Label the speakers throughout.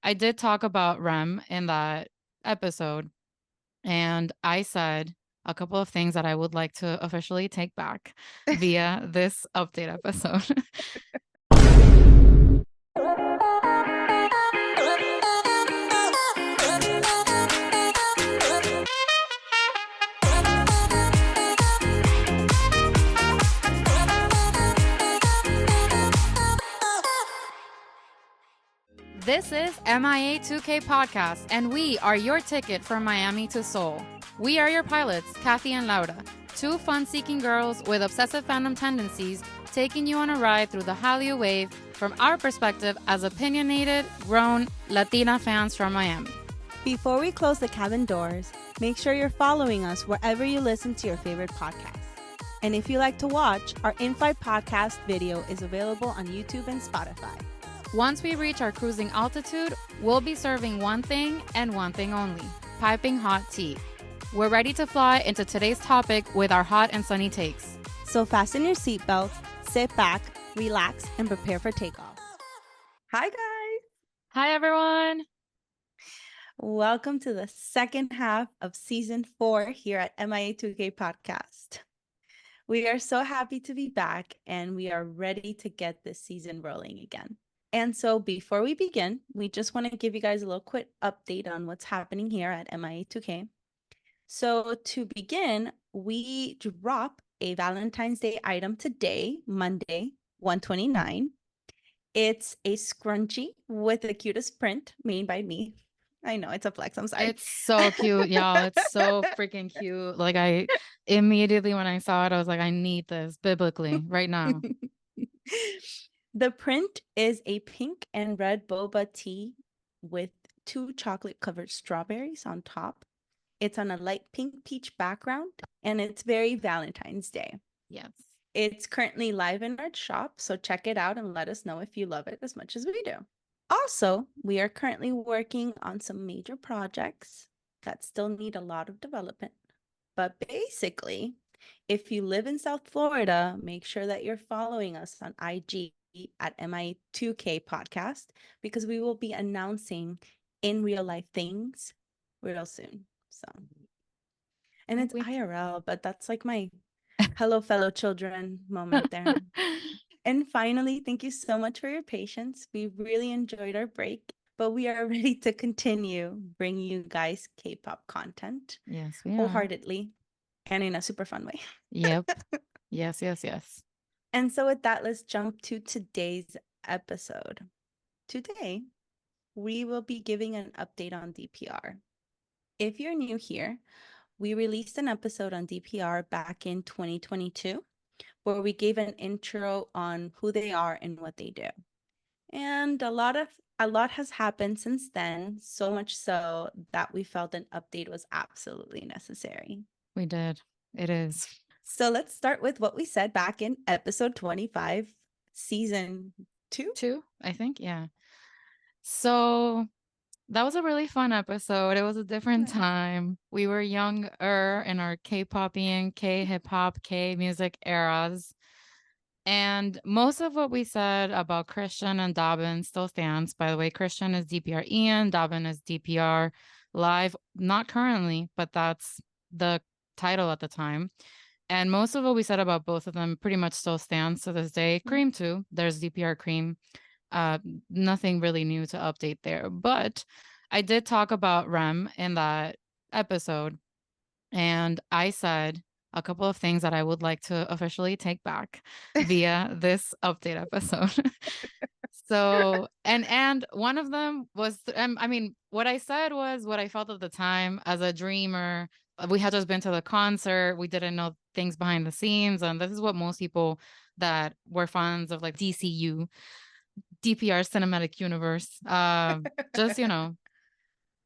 Speaker 1: I did talk about REM in that episode, and I said a couple of things that I would like to officially take back via this update episode. This is MIA 2K Podcast, and we are your ticket from Miami to Seoul. We are your pilots, Kathy and Laura, two fun-seeking girls with obsessive fandom tendencies, taking you on a ride through the Hallyu wave from our perspective as opinionated, grown Latina fans from Miami.
Speaker 2: Before we close the cabin doors, make sure you're following us wherever you listen to your favorite podcasts. And if you like to watch, our in-flight podcast video is available on YouTube and Spotify.
Speaker 1: Once we reach our cruising altitude, we'll be serving one thing and one thing only, piping hot tea. We're ready to fly into today's topic with our hot and sunny takes.
Speaker 2: So fasten your seatbelts, sit back, relax, and prepare for takeoff. Hi, guys.
Speaker 1: Hi, everyone.
Speaker 2: Welcome to the second half of season 4 here at MIA 2K Podcast. We are so happy to be back, and we are ready to get this season rolling again. And so before we begin, we just want to give you guys a little quick update on what's happening here at MIA 2K. So to begin, we drop a Valentine's Day item today, Monday, 1/29. It's a scrunchie with the cutest print made by me. I know, it's a flex, I'm sorry.
Speaker 1: It's so cute, y'all. It's so freaking cute. Like, I immediately when I saw it, I was like, I need this biblically right now.
Speaker 2: The print is a pink and red boba tea with 2 chocolate-covered strawberries on top. It's on a light pink peach background, and it's very Valentine's Day.
Speaker 1: Yes.
Speaker 2: It's currently live in our shop, so check it out and let us know if you love it as much as we do. Also, we are currently working on some major projects that still need a lot of development. But basically, if you live in South Florida, make sure that you're following us on IG at MI2K Podcast, because we will be announcing in real life things real soon. So, and it's IRL, but that's like my hello fellow children moment there. And finally, thank you so much for your patience. We really enjoyed our break, but we are ready to continue bringing you guys K-pop content.
Speaker 1: Yes, we are.
Speaker 2: Wholeheartedly and in a super fun way.
Speaker 1: Yep. Yes.
Speaker 2: And so with that, let's jump to today's episode. Today, we will be giving an update on DPR. If you're new here, we released an episode on DPR back in 2022, where we gave an intro on who they are and what they do. And a lot has happened since then, so much so that we felt an update was absolutely necessary.
Speaker 1: We did. It is.
Speaker 2: So let's start with what we said back in episode 25, season 2.
Speaker 1: 2, I think. Yeah. So that was a really fun episode. It was a different time. We were younger in our K-popian, K-Hip Hop, K-music eras. And most of what we said about Christian and Dabin still stands. By the way, Christian is DPR Ian, Dabin is DPR Live. Not currently, but that's the title at the time. And most of what we said about both of them pretty much still stands to this day. Cream too. There's DPR Cream. Nothing really new to update there. But I did talk about REM in that episode. And I said a couple of things that I would like to officially take back via this update episode. So, and one of them was, I mean, what I said was what I felt at the time as a dreamer. We had just been to the concert. We didn't know things behind the scenes. And this is what most people that were fans of like DCU, DPR Cinematic Universe, just,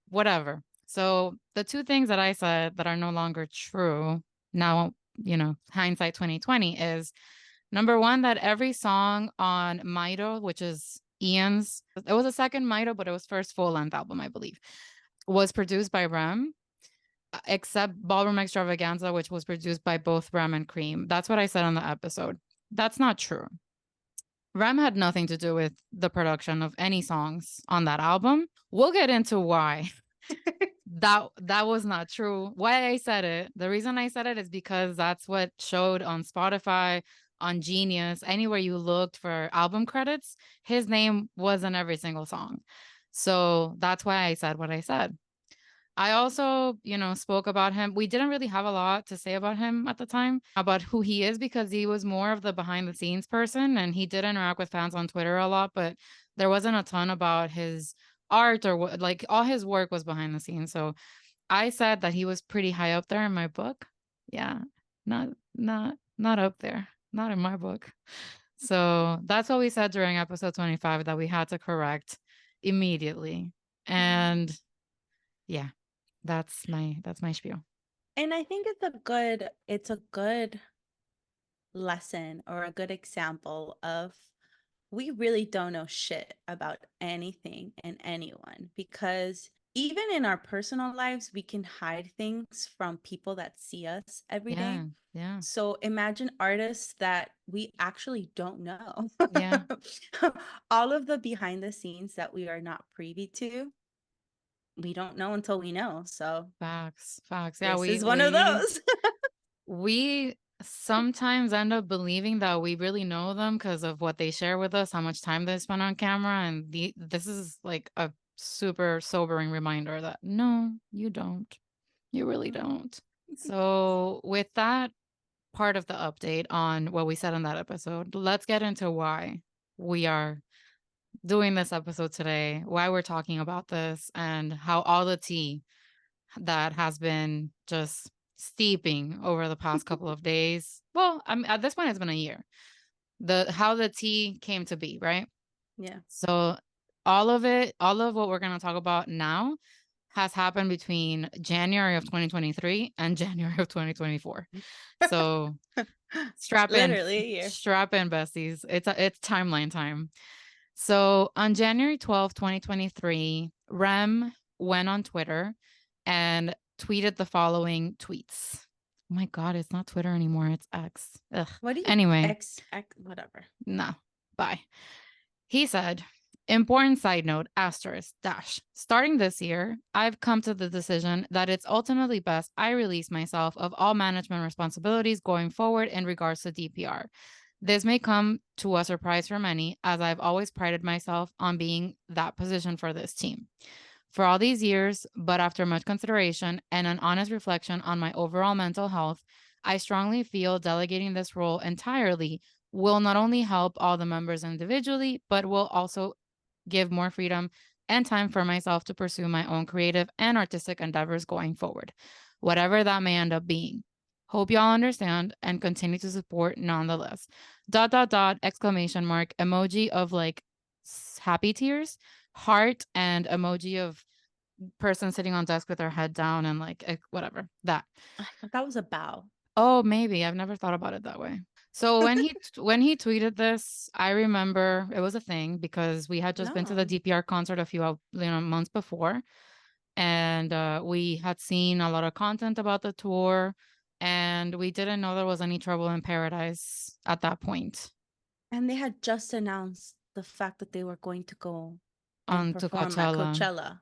Speaker 1: whatever. So the 2 things that I said that are no longer true now, hindsight 2020 is number 1, that every song on Maido, which is Ian's, it was a second Maido, but it was first full length album, I believe, was produced by REM, except Ballroom Extravaganza, which was produced by both REM and Cream. That's what I said on the episode. That's not true. Rem had nothing to do with the production of any songs on that album. We'll get into why. That was not true. Why I said it. The reason I said it is because that's what showed on Spotify, on Genius, anywhere you looked for album credits, his name was in every single song. So that's why I said what I said. I also, spoke about him. We didn't really have a lot to say about him at the time, about who he is, because he was more of the behind the scenes person and he did interact with fans on Twitter a lot, but there wasn't a ton about his art or what, like all his work was behind the scenes. So I said that he was pretty high up there in my book. Yeah. Not up there. Not in my book. So that's what we said during episode 25 that we had to correct immediately. And yeah, that's my spiel.
Speaker 2: And I think it's a good lesson or a good example of we really don't know shit about anything and anyone, because even in our personal lives we can hide things from people that see us every day.
Speaker 1: Yeah, yeah,
Speaker 2: So imagine artists that we actually don't know.
Speaker 1: yeah.
Speaker 2: All of the behind the scenes that we are not privy to, we don't know until we know. So
Speaker 1: Facts, facts. Yeah,
Speaker 2: this
Speaker 1: we
Speaker 2: is one of
Speaker 1: we
Speaker 2: those.
Speaker 1: we sometimes end up believing that we really know them because of what they share with us, how much time they spend on camera, and this is like a super sobering reminder that no, you don't. You really don't. So, with that part of the update on what we said in that episode, let's get into why we are doing this episode today, why we're talking about this, and how all the tea that has been just steeping over the past couple of days. Well, at this point, it's been a year. How the tea came to be, right?
Speaker 2: Yeah.
Speaker 1: So all of it, all of what we're going to talk about now has happened between January of 2023 and January of 2024. So
Speaker 2: Literally a year.
Speaker 1: strap in, besties. It's timeline time. So on January 12th, 2023, Rem went on Twitter and tweeted the following tweets. Oh my God, it's not Twitter anymore. It's X. Ugh.
Speaker 2: What do you
Speaker 1: Anyway,
Speaker 2: X whatever.
Speaker 1: no. Bye. He said, important side note, asterisk, dash. Starting this year, I've come to the decision that it's ultimately best I release myself of all management responsibilities going forward in regards to DPR. This may come to a surprise for many, as I've always prided myself on being that position for this team. For all these years, but after much consideration and an honest reflection on my overall mental health, I strongly feel delegating this role entirely will not only help all the members individually, but will also give more freedom and time for myself to pursue my own creative and artistic endeavors going forward, whatever that may end up being. Hope y'all understand and continue to support nonetheless. ... Exclamation mark, emoji of like happy tears, heart, and emoji of person sitting on desk with their head down and like whatever. That.
Speaker 2: I thought that was a bow.
Speaker 1: Oh, maybe. I've never thought about it that way. So when he tweeted this, I remember it was a thing because we had just been to the
Speaker 2: No.
Speaker 1: DPR concert a few months before, and we had seen a lot of content about the tour, and we didn't know there was any trouble in paradise at that point
Speaker 2: And they had just announced the fact that they were going to go and
Speaker 1: on to
Speaker 2: perform at
Speaker 1: Coachella.
Speaker 2: Coachella.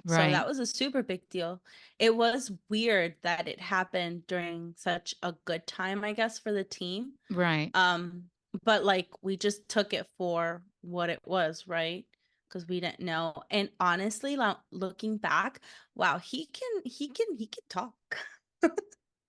Speaker 2: So
Speaker 1: Right,
Speaker 2: that was a super big deal. It was weird that it happened during such a good time, I guess, for the team.
Speaker 1: right.
Speaker 2: Um, but like we just took it for what it was, right? Because we didn't know. And honestly, looking back, wow, he can talk.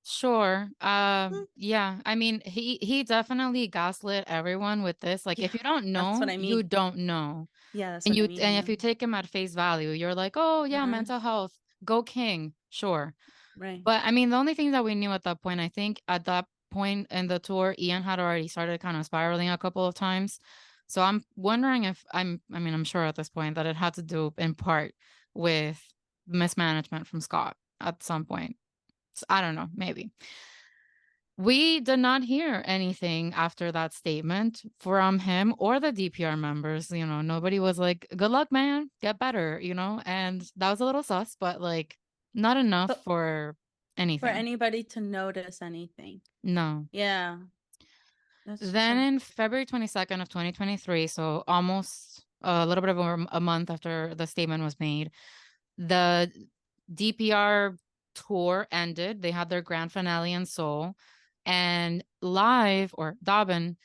Speaker 1: Sure. Yeah. I mean, he definitely gaslit everyone with this. Like,
Speaker 2: Yeah,
Speaker 1: if you don't
Speaker 2: that's what
Speaker 1: know,
Speaker 2: I
Speaker 1: you
Speaker 2: mean.
Speaker 1: don't know.
Speaker 2: Yeah, that's
Speaker 1: And
Speaker 2: what I
Speaker 1: you
Speaker 2: mean.
Speaker 1: and
Speaker 2: Yeah.
Speaker 1: if you take him at face value, you're like, "Oh, yeah, mental
Speaker 2: Yes.
Speaker 1: health, go king." Sure.
Speaker 2: Right.
Speaker 1: But I mean, the only thing that we knew at that point, I think at that point in the tour, Ian had already started kind of spiraling a couple of times. So I'm wondering if I mean, I'm sure at this point that it had to do in part with mismanagement from Scott at some point. So I don't know, maybe. We did not hear anything after that statement from him or the DPR members. Nobody was like, good luck, man, get better, and that was a little sus, but like not enough
Speaker 2: But
Speaker 1: for
Speaker 2: for
Speaker 1: anything.
Speaker 2: anybody to notice anything.
Speaker 1: No.
Speaker 2: Yeah. That's
Speaker 1: Then
Speaker 2: true.
Speaker 1: in February 22nd of 2023, so almost a little bit over a month after the statement was made, the DPR tour ended. They had their grand finale in Seoul, and Live or Dabin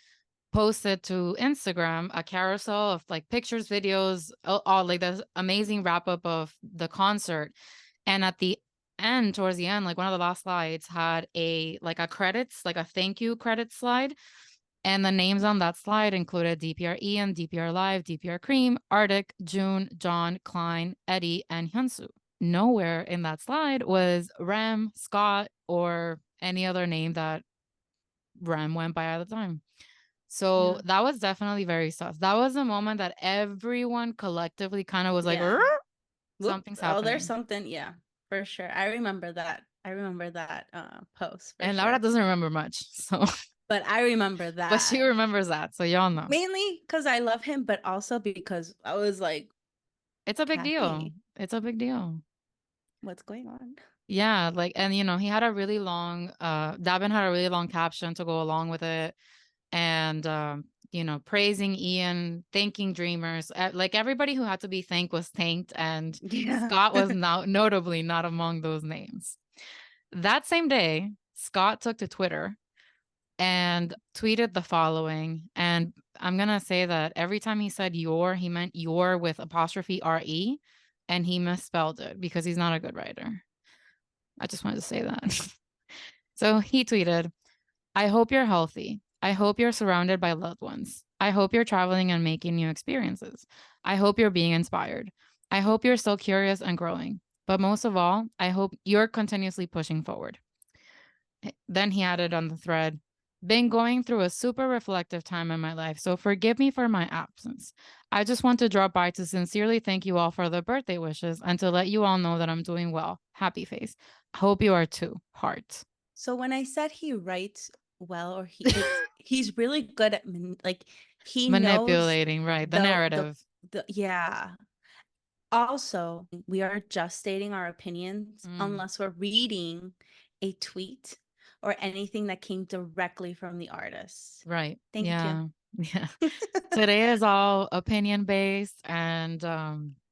Speaker 1: posted to Instagram a carousel of like pictures, videos, all like this amazing wrap up of the concert. And at the end, towards the end, like one of the last slides had a like a credits, like a thank you credit slide. And the names on that slide included DPR Ian, DPR Live, DPR Cream, Arctic, June, John, Klein, Eddie, and Hyunsu. Nowhere in that slide was Rem, Scott, or any other name that Rem went by at the time. So
Speaker 2: Yeah.
Speaker 1: that was definitely very sus. That was a moment that everyone collectively kind of was like,
Speaker 2: Yeah. Whoop.
Speaker 1: something's
Speaker 2: Oh, there's
Speaker 1: happening.
Speaker 2: something. Yeah, for sure. I remember that. I remember that post for
Speaker 1: And Laura
Speaker 2: sure.
Speaker 1: doesn't remember much. So,
Speaker 2: But I remember
Speaker 1: but she
Speaker 2: that
Speaker 1: remembers that. So y'all know.
Speaker 2: mainly because I love him, but also because I was like,
Speaker 1: It's a big deal.
Speaker 2: Kathy,
Speaker 1: It's a big deal.
Speaker 2: what's going on?
Speaker 1: Yeah, like, and he had a really long Dabin had a really long caption to go along with it. And praising Ian, thanking Dreamers. Like everybody who had to be thanked was thanked, and
Speaker 2: Yeah.
Speaker 1: Scott was now notably not among those names. That same day, Scott took to Twitter and tweeted the following. And I'm gonna say that every time he said your, he meant your with apostrophe RE, and he misspelled it because he's not a good writer. I just wanted to say that. So he tweeted, I hope you're healthy. I hope you're surrounded by loved ones. I hope you're traveling and making new experiences. I hope you're being inspired. I hope you're still curious and growing. But most of all, I hope you're continuously pushing forward. Then he added on the thread, been going through a super reflective time in my life, so forgive me for my absence. I just want to drop by to sincerely thank you all for the birthday wishes and to let you all know that I'm doing well. Happy face. Hope you are too. Heart.
Speaker 2: So when I said he writes well, or he's really good at like he knows
Speaker 1: Manipulating, right? The
Speaker 2: the the
Speaker 1: narrative.
Speaker 2: the yeah. Also, we are just stating our opinions
Speaker 1: Mm,
Speaker 2: unless we're reading a tweet or anything that came directly from the artist.
Speaker 1: right.
Speaker 2: Thank you.
Speaker 1: Yeah. Yeah. Today is all opinion based, and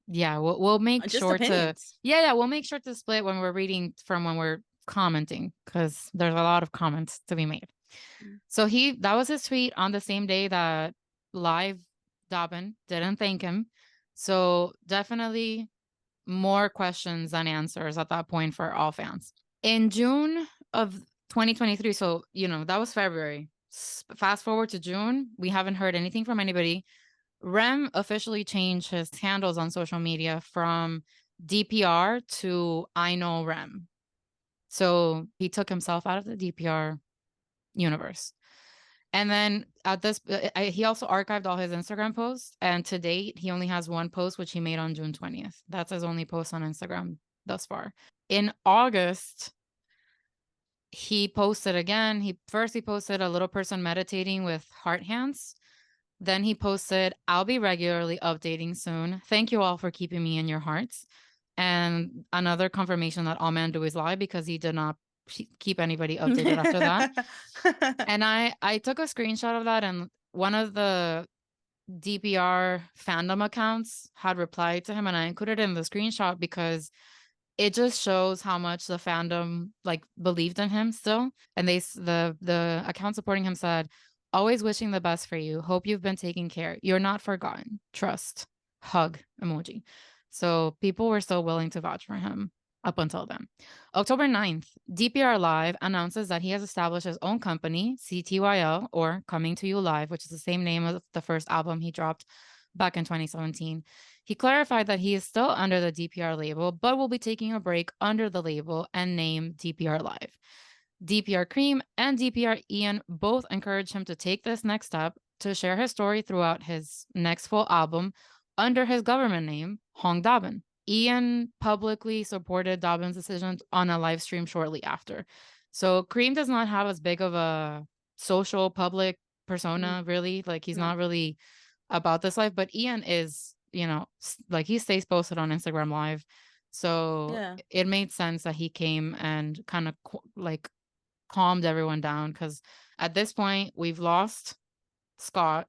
Speaker 1: yeah, we'll make
Speaker 2: Just
Speaker 1: sure to
Speaker 2: opinions.
Speaker 1: we'll make sure to split when we're reading from when we're commenting, because there's a lot of comments to be made.
Speaker 2: Mm.
Speaker 1: So that was his tweet on the same day that Live Dobbin didn't thank him. So definitely more questions than answers at that point for all fans. In June of 2023, so that was February. Fast forward to June, we haven't heard anything from anybody. Rem officially changed his handles on social media from DPR to I know Rem. So he took himself out of the DPR universe. And then he also archived all his Instagram posts. And to date, he only has one post, which he made on June 20th. That's his only post on Instagram thus far. In August, he posted again. He posted a little person meditating with heart hands. Then he posted, I'll be regularly updating soon. Thank you all for keeping me in your hearts. And another confirmation that all men do is lie, because he did not keep anybody updated after that. And I took a screenshot of that, and one of the DPR fandom accounts had replied to him, and I included it in the screenshot because it just shows how much the fandom like believed in him still. And the account supporting him said, always wishing the best for you. Hope you've been taken care. You're not forgotten. Trust. Hug emoji. So people were still willing to vouch for him up until then. October 9th, DPR Live announces that he has established his own company, CTYL, or Coming to You Live, which is the same name of the first album he dropped back in 2017. He clarified that he is still under the DPR label, but will be taking a break under the label and name DPR Live. DPR Cream and DPR Ian both encouraged him to take this next step to share his story throughout his next full album under his government name, Hong Dabin. Ian publicly supported Dobbin's decision on a live stream shortly after. So Cream does not have as big of a social public persona, really. Like he's
Speaker 2: No.
Speaker 1: not really about this life, but Ian is, like he stays posted on Instagram Live. So
Speaker 2: Yeah.
Speaker 1: it made sense that he came and kind of like calmed everyone down, because at this point we've lost Scott.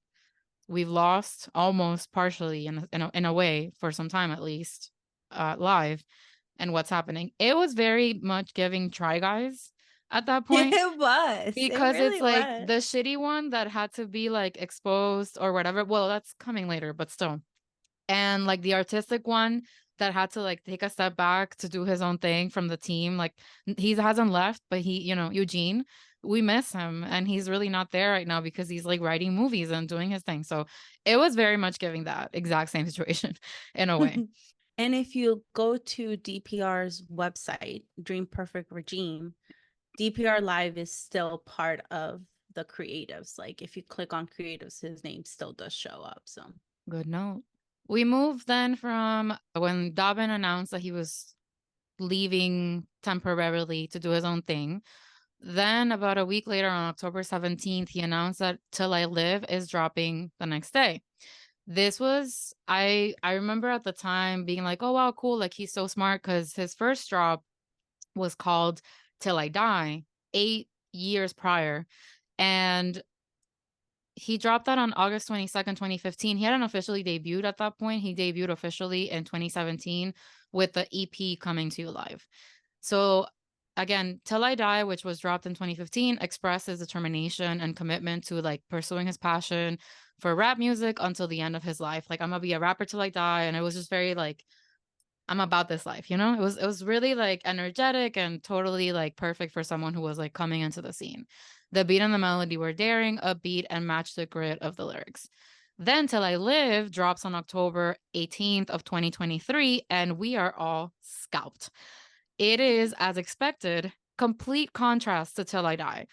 Speaker 1: We've lost almost partially in a way for some time at least, live, and what's happening. It was very much giving Try Guys at that point,
Speaker 2: It was. It
Speaker 1: because it's
Speaker 2: really
Speaker 1: like
Speaker 2: was.
Speaker 1: the shitty one that had to be like exposed or whatever. Well, that's coming later, but still. And like the artistic one that had to like take a step back to do his own thing from the team. Like he hasn't left, but he, Eugene, we miss him, and he's really not there right now because he's like writing movies and doing his thing. So it was very much giving that exact same situation in a way.
Speaker 2: And if you go to DPR's website, Dream Perfect Regime, DPR Live is still part of the creatives. Like if you click on creatives, his name still does show up. So
Speaker 1: Good note. We moved then from when Dobbin announced that he was leaving temporarily to do his own thing. Then, about a week later, on October 17th, he announced that Till I Live is dropping the next day. This was, I remember at the time being like, oh, wow, cool. Like, he's so smart, because his first drop was called Till I Die 8 years prior. And he dropped that on August 22nd, 2015. He hadn't officially debuted at that point. He debuted officially in 2017 with the EP Coming to You Live. So again, Till I Die, which was dropped in 2015, expressed his determination and commitment to like pursuing his passion for rap music until the end of his life. Like, I'm gonna be a rapper till I die. And it was just very like, I'm about this life, It was really like energetic and totally like perfect for someone who was like coming into the scene. The beat and the melody were daring, upbeat, and matched the grit of the lyrics. Then Till I Live drops on October 18th of 2023, and we are all scalped. It is, as expected, complete contrast to Till I Die.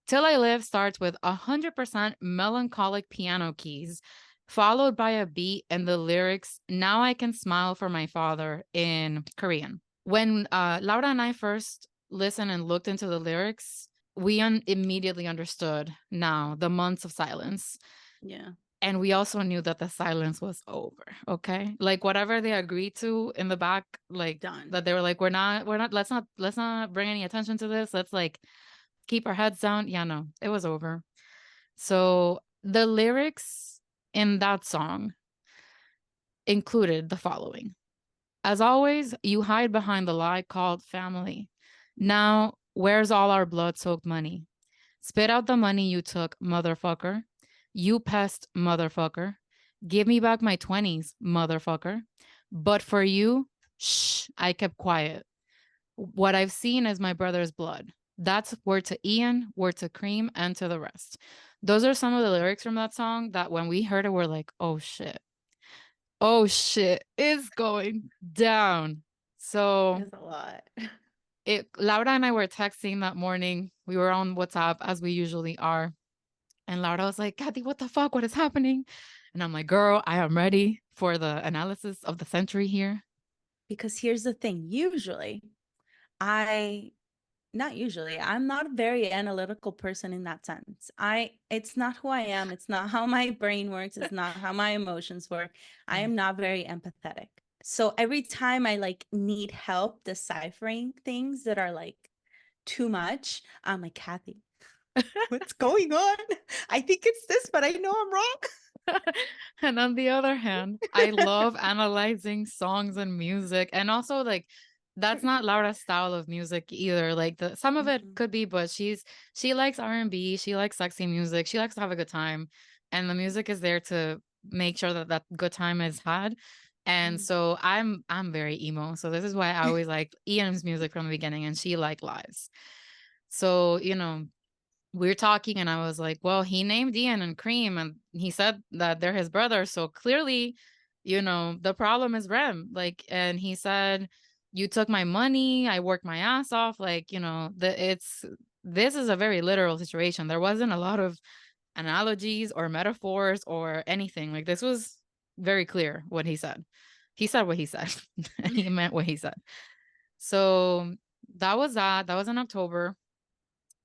Speaker 1: Till I Live starts with 100% melancholic piano keys, followed by a beat and the lyrics, Now I Can Smile for My Father, in Korean. When Laura and I first listened and looked into the lyrics, we immediately understood now the months of silence.
Speaker 2: yeah,
Speaker 1: And we also knew that the silence was over. Okay. Like whatever they agreed to in the back, like
Speaker 2: done.
Speaker 1: that they were like, we're not, let's not bring any attention to this. Let's like keep our heads down. Yeah, no, it was over. So the lyrics in that song included the following: As always, you hide behind the lie called family. Now, where's all our blood soaked money? Spit out the money you took, motherfucker. You pest, motherfucker. Give me back my 20s, motherfucker. But for you, shh, I kept quiet. What I've seen is my brother's blood. That's word to Ian, word to Cream, and to the rest. Those are some of the lyrics from that song that when we heard it, we're like, oh shit. Oh shit, it's going down. So
Speaker 2: It's a lot.
Speaker 1: Laura and I were texting that morning. We were on WhatsApp as we usually are. And Laura was like, Kathy, what the fuck? What is happening? And I'm like, girl, I am ready for the analysis of the century here.
Speaker 2: Because here's the thing. Usually, I not usually. I'm not a very analytical person in that sense. It's not who I am. It's not how my brain works. It's not how my emotions work. I am not very empathetic. So every time I like need help deciphering things that are like too much, I'm like, Kathy, what's going on? I think it's this, but I know I'm wrong.
Speaker 1: And on the other hand, I love analyzing songs and music. And also like that's not Laura's style of music either. Like some of it
Speaker 2: Mhm.
Speaker 1: could be, but she likes R&B, she likes sexy music, she likes to have a good time. And the music is there to make sure that that good time is had. And
Speaker 2: Mhm.
Speaker 1: so I'm very emo. So this is why I always liked Ian's music from the beginning, and she liked Lives. So, we're talking and I was like, well, he named Ian and Cream and he said that they're his brothers. So clearly, the problem is Rem. Like, and he said, you took my money, I worked my ass off. Like, this is a very literal situation. There wasn't a lot of analogies or metaphors or anything. Like, this was very clear what he said. He said what he said. He meant what he said. So that was that. That was in October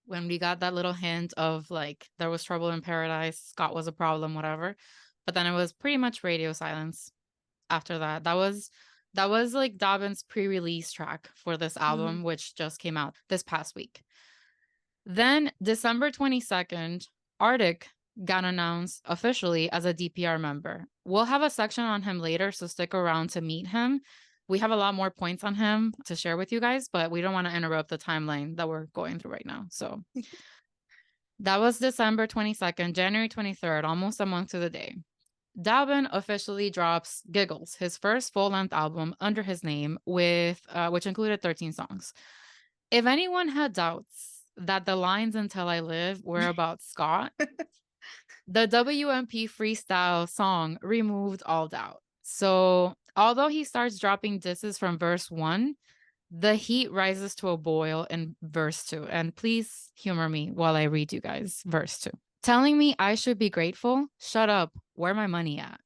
Speaker 1: when we got that little hint of like there was trouble in paradise, Scott was a problem, whatever. But then it was pretty much radio silence after that. That was like Dobbin's pre-release track for this album,
Speaker 2: Mhm.
Speaker 1: which just came out this past week. Then December 22nd, Artic got announced officially as a DPR member. We'll have a section on him later, so stick around to meet him. We have a lot more points on him to share with you guys, but we don't want to interrupt the timeline that we're going through right now. So that was December 22nd, January 23rd, almost a month to the day. Dabin officially drops Giggles, his first full-length album under his name, with which included 13 songs. If anyone had doubts that the lines "Until I Live" were about Scott, the WMP freestyle song removed all doubt. So, although he starts dropping disses from verse 1, the heat rises to a boil in verse 2. And please humor me while I read you guys verse 2. Telling me I should be grateful? Shut up. Where my money at?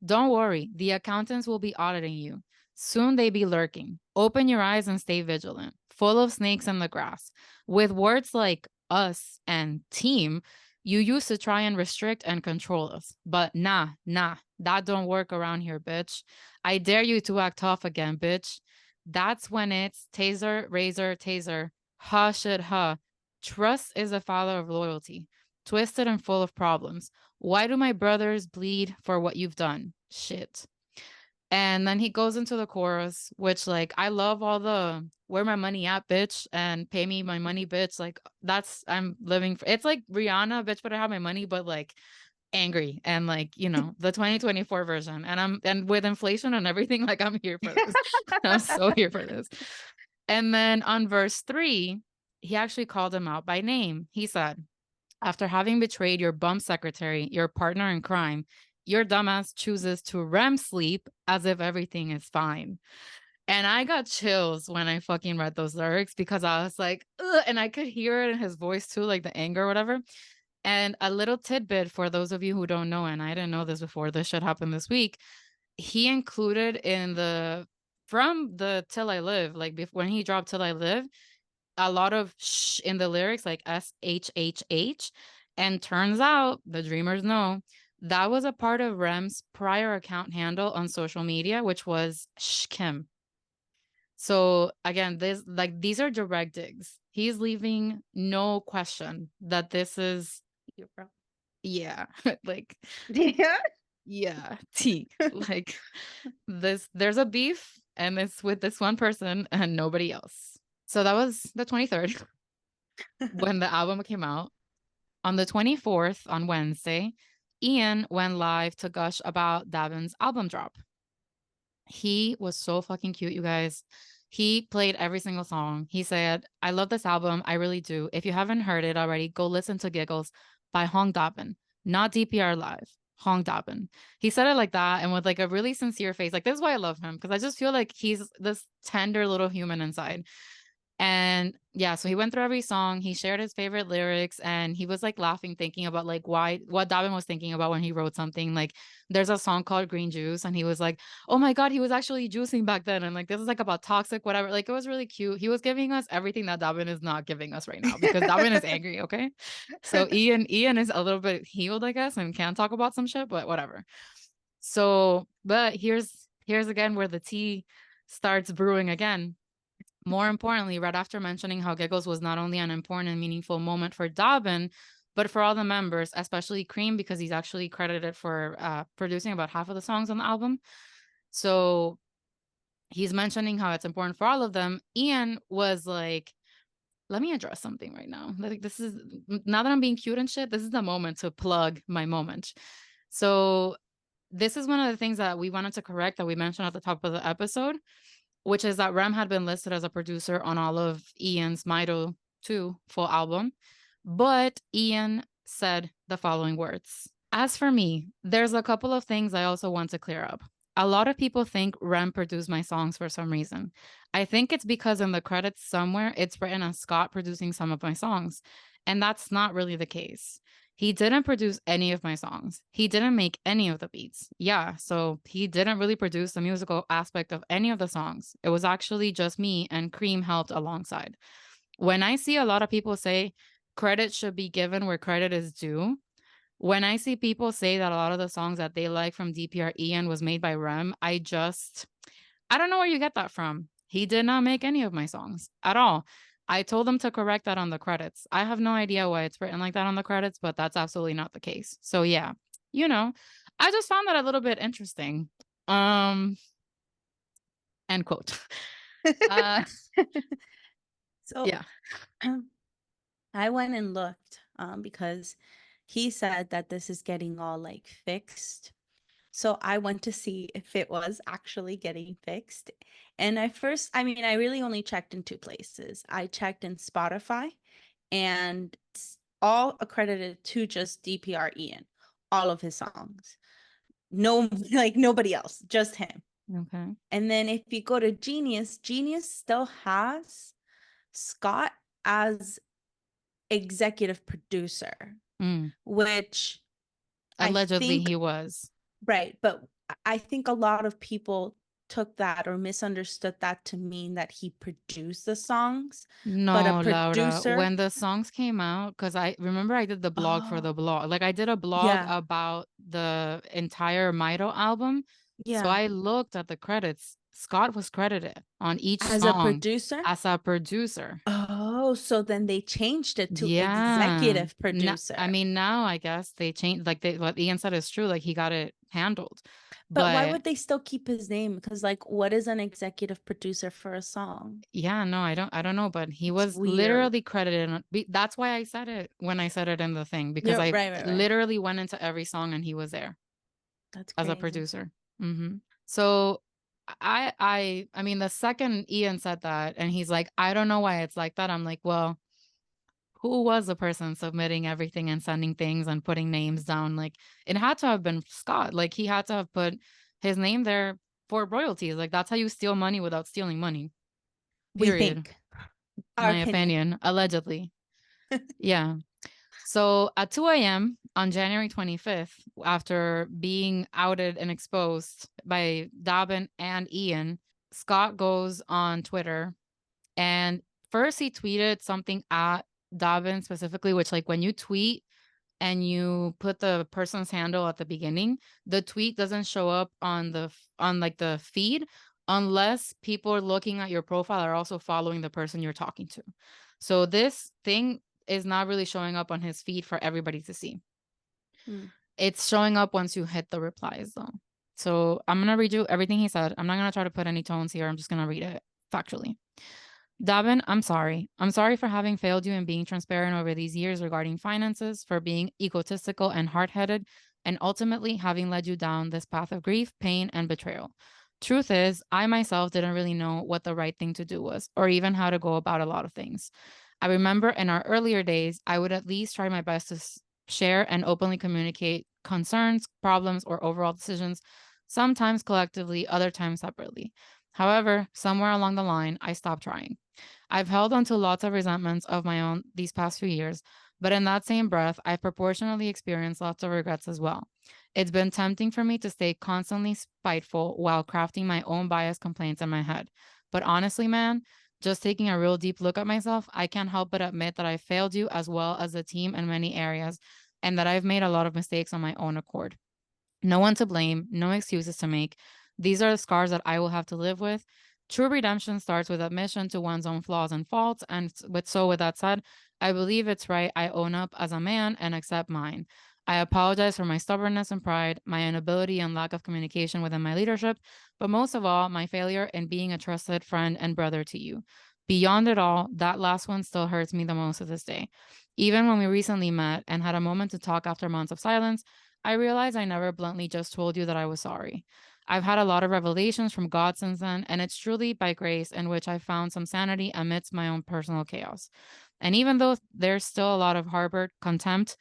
Speaker 1: Don't worry. The accountants will be auditing you. Soon they be lurking. Open your eyes and stay vigilant. Full of snakes in the grass. With words like us and team, you used to try and restrict and control us. But nah, that don't work around here, bitch. I dare you to act tough again, bitch. That's when it's taser, razor, taser. Ha, shit, ha. Trust is the father of loyalty. Twisted and full of problems. Why do my brothers bleed for what you've done? Shit. And then he goes into the chorus, which, like, I love all the "where my money at, bitch," and "pay me my money, bitch." Like, that's, I'm living for, it's like Rihanna, "bitch better have my money," but like angry and like, the 2024 version. And with inflation and everything, like, I'm here for this. I'm so here for this. And then on verse 3, he actually called him out by name. He said, after having betrayed your bum secretary, your partner in crime, your dumbass chooses to REM sleep as if everything is fine. And I got chills when I fucking read those lyrics because I was like, ugh, and I could hear it in his voice too, like the anger or whatever. And a little tidbit for those of you who don't know, and I didn't know this before, this shit happened this week. He included from the "Till I Live," like when he dropped "Till I Live," a lot of sh in the lyrics, like SHHH. And turns out, the dreamers know, that was a part of Rem's prior account handle on social media, which was Sh Kim. So again, these are direct digs. He's leaving no question that this is, yeah, like,
Speaker 2: Yeah.
Speaker 1: yeah, T. Like, there's a beef, and it's with this one person and nobody else. So that was the 23rd when the album came out. On the 24th, on Wednesday, Ian went live to gush about Dabin's album drop. He was so fucking cute, you guys. He played every single song. He said, "I love this album. I really do. If you haven't heard it already, go listen to Giggles by Hong Dabin, not DPR Live. Hong Dabin." He said it like that and with like a really sincere face. Like, this is why I love him, because I just feel like he's this tender little human inside. And yeah, so he went through every song. He shared his favorite lyrics, and he was like laughing, thinking about like what Dabin was thinking about when he wrote something. Like, there's a song called Green Juice, and he was like, "Oh my God, he was actually juicing back then." And like, this is like about toxic, whatever. Like, it was really cute. He was giving us everything that Dabin is not giving us right now, because Dabin is angry. Okay. So Ian is a little bit healed, I guess, and can talk about some shit, but whatever. So, but here's again where the tea starts brewing again. More importantly, right after mentioning how Giggles was not only an important and meaningful moment for Dabin, but for all the members, especially Cream, because he's actually credited for producing about half of the songs on the album. So he's mentioning how it's important for all of them. Ian was like, let me address something right now. Like, this is, now that I'm being cute and shit, this is the moment to plug my moment. So this is one of the things that we wanted to correct that we mentioned at the top of the episode, which is that Rem had been listed as a producer on all of Ian's Mido 2 full album. But Ian said the following words: "As for me, there's a couple of things I also want to clear up. A lot of people think Rem produced my songs for some reason. I think it's because in the credits somewhere it's written as Scott producing some of my songs. And that's not really the case. He didn't produce any of my songs. He didn't make any of the beats. Yeah, so he didn't really produce the musical aspect of any of the songs. It was actually just me, and Cream helped alongside. When I see a lot of people say credit should be given where credit is due, when I see people say that a lot of the songs that they like from DPR Ian was made by Rem, I don't know where you get that from. He did not make any of my songs at all. I told them to correct that on the credits. I have no idea why it's written like that on the credits, but that's absolutely not the case. So yeah, you know, I just found that a little bit interesting. Um, end quote. Uh,
Speaker 2: So
Speaker 1: yeah.
Speaker 2: I went and looked because he said that this is getting all like fixed. So I went to see if it was actually getting fixed. And I mean, I really only checked in two places. I checked in Spotify, and it's all accredited to just DPR Ian, all of his songs. No, like nobody else, just him.
Speaker 1: Okay.
Speaker 2: And then if you go to Genius, Genius still has Scott as executive producer,
Speaker 1: Mm.
Speaker 2: which I
Speaker 1: Allegedly,
Speaker 2: think,
Speaker 1: he was.
Speaker 2: right, but I think a lot of people took that or misunderstood that to mean that he produced the songs, but a
Speaker 1: No, Laura.
Speaker 2: producer.
Speaker 1: When the songs came out, because I remember I did the blog for
Speaker 2: Oh,
Speaker 1: the blog. Like I did a blog
Speaker 2: yeah,
Speaker 1: about the entire Mito album. So
Speaker 2: yeah.
Speaker 1: I looked at the credits. Scott was credited on each
Speaker 2: As a
Speaker 1: song
Speaker 2: producer.
Speaker 1: as a producer.
Speaker 2: Oh, so then they changed it to
Speaker 1: Yeah.
Speaker 2: executive
Speaker 1: No, I
Speaker 2: producer.
Speaker 1: mean, now I guess they changed, like what Ian said is true. Like he got it handled.
Speaker 2: But why
Speaker 1: But
Speaker 2: would they still keep his name? Because like, what is an executive producer for a song?
Speaker 1: yeah, no, I don't know, but he
Speaker 2: It's
Speaker 1: was
Speaker 2: weird.
Speaker 1: literally credited that's why I said it when I said it in the thing, because
Speaker 2: Yeah,
Speaker 1: I
Speaker 2: right, right, right.
Speaker 1: literally went into every song and he was there
Speaker 2: That's
Speaker 1: as a
Speaker 2: crazy.
Speaker 1: producer. So I mean, the second Ian said that and he's like, I don't know why it's like that. I'm like, well, who was the person submitting everything and sending things and putting names down? Like it had to have been Scott. Like he had to have put his name there for royalties. Like that's how you steal money without stealing money.
Speaker 2: We
Speaker 1: Period.
Speaker 2: think. Our
Speaker 1: My
Speaker 2: opinion.
Speaker 1: opinion, allegedly. Yeah. So at 2 a.m. on January 25th, after being outed and exposed by Dabin and Ian, Scott goes on Twitter and first he tweeted something at Dabin specifically, which like when you tweet and you put the person's handle at the beginning, the tweet doesn't show up on on like the feed unless people are looking at your profile are also following the person you're talking to. So this thing is not really showing up on his feed for everybody to see.
Speaker 2: Mm.
Speaker 1: It's showing up once you hit the replies though. So I'm gonna read you everything he said. I'm not gonna try to put any tones here. I'm just gonna read it factually. Davin, I'm sorry. I'm sorry for having failed you in being transparent over these years regarding finances, for being egotistical and hard headed, and ultimately having led you down this path of grief, pain, and betrayal. Truth is, I myself didn't really know what the right thing to do was, or even how to go about a lot of things. I remember in our earlier days, I would at least try my best to share and openly communicate concerns, problems, or overall decisions, sometimes collectively, other times separately. However, somewhere along the line, I stopped trying. I've held onto lots of resentments of my own these past few years, but in that same breath, I've proportionally experienced lots of regrets as well. It's been tempting for me to stay constantly spiteful while crafting my own biased complaints in my head. But honestly, man, just taking a real deep look at myself, I can't help but admit that I failed you as well as the team in many areas, and that I've made a lot of mistakes on my own accord. No one to blame, no excuses to make. These are the scars that I will have to live with. True redemption starts with admission to one's own flaws and faults. And with that said, I believe it's right I own up as a man and accept mine. I apologize for my stubbornness and pride, my inability and lack of communication within my leadership, but most of all, my failure in being a trusted friend and brother to you. Beyond it all, that last one still hurts me the most to this day. Even when we recently met and had a moment to talk after months of silence, I realize I never bluntly just told you that I was sorry. I've had a lot of revelations from God since then, and it's truly by grace in which I found some sanity amidst my own personal chaos. And even though there's still a lot of harbored contempt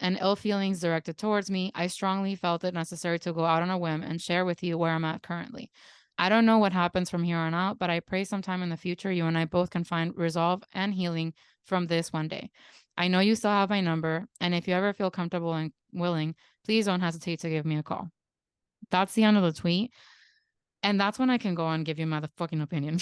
Speaker 1: and ill feelings directed towards me, I strongly felt it necessary to go out on a whim and share with you where I'm at currently. I don't know what happens from here on out, but I pray sometime in the future you and I both can find resolve and healing from this one day. I know you still have my number, and if you ever feel comfortable and willing, please don't hesitate to give me a call. That's the end of the tweet. And that's when I can go and give you my fucking opinion.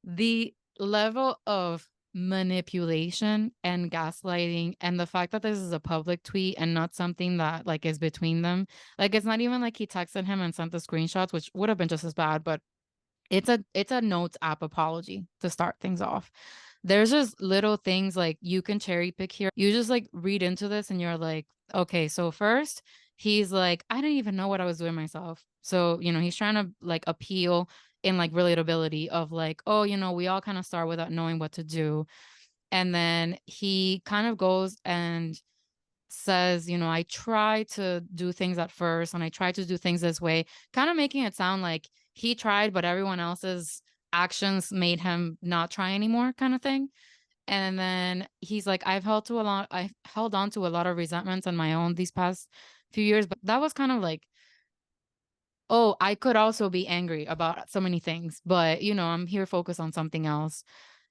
Speaker 1: The level of manipulation and gaslighting and the fact that this is a public tweet and not something that like is between them. Like it's not even like he texted him and sent the screenshots, which would have been just as bad, but it's a notes app apology to start things off. there's just little things like you can cherry pick here. You just like read into this and you're like, okay, so first he's like, I didn't even know what I was doing myself. So, he's trying to like appeal in like relatability of like, oh, we all kind of start without knowing what to do. And then he kind of goes and says, I try to do things at first and I try to do things this way, kind of making it sound like he tried, but everyone else's actions made him not try anymore, kind of thing. And then he's like, I've held on to a lot of resentments on my own these past few years, but that was kind of like, oh, I could also be angry about so many things, but I'm here focused on something else.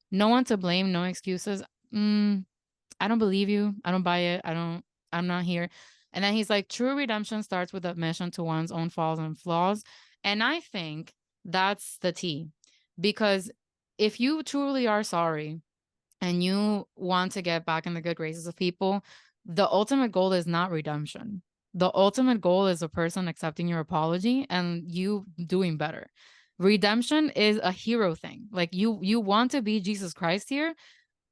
Speaker 1: No one to blame, no excuses. I don't believe you. I don't buy it. I'm not here. And then he's like, true redemption starts with admission to one's own faults and flaws. And I think that's the T. Because if you truly are sorry and you want to get back in the good graces of people, the ultimate goal is not redemption. The ultimate goal is a person accepting your apology and you doing better. Redemption is a hero thing. Like you want to be Jesus Christ here,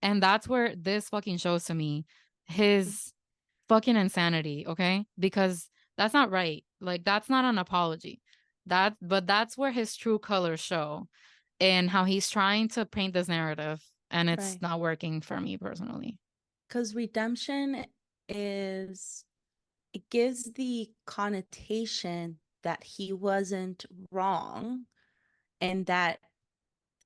Speaker 1: and that's where this fucking shows to me his fucking insanity, okay? Because that's not right. Like that's not an apology. But that's where his true colors show and how he's trying to paint this narrative and it's
Speaker 2: Right.
Speaker 1: not working for me personally.
Speaker 2: Because redemption is, it gives the connotation that he wasn't wrong and that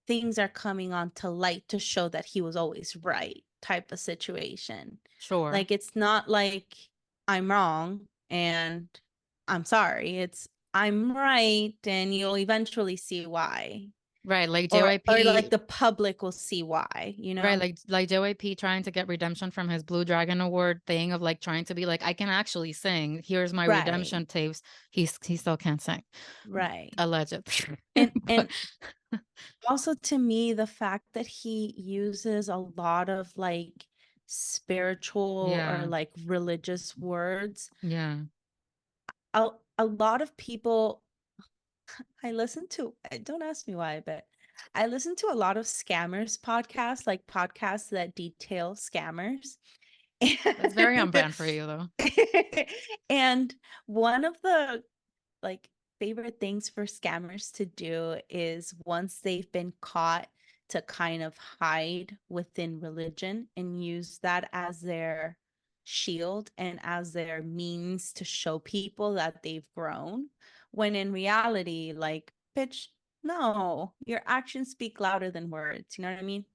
Speaker 2: things are coming on to light to show that he was always right type of situation.
Speaker 1: Sure.
Speaker 2: Like it's not like I'm wrong and I'm sorry. It's I'm right and you'll eventually see why.
Speaker 1: Right, like
Speaker 2: Or like
Speaker 1: JYP,
Speaker 2: the public will see why, you
Speaker 1: right,
Speaker 2: know?
Speaker 1: like JYP trying to get redemption from his Blue Dragon Award thing of like trying to be like, I can actually sing. Here's my
Speaker 2: Right.
Speaker 1: redemption tapes. He still can't sing.
Speaker 2: Right.
Speaker 1: Alleged.
Speaker 2: And
Speaker 1: But
Speaker 2: also to me, the fact that he uses a lot of like spiritual or
Speaker 1: yeah,
Speaker 2: like religious words,
Speaker 1: yeah.
Speaker 2: a lot of people I listen to, don't ask me why, but I listen to a lot of scammers podcasts, like podcasts that detail scammers.
Speaker 1: That's very on
Speaker 2: And,
Speaker 1: brand for you though.
Speaker 2: and one of the like favorite things for scammers to do is once they've been caught to kind of hide within religion and use that as their shield and as their means to show people that they've grown, when in reality, like, bitch, no, your actions speak louder than words, you know what I mean?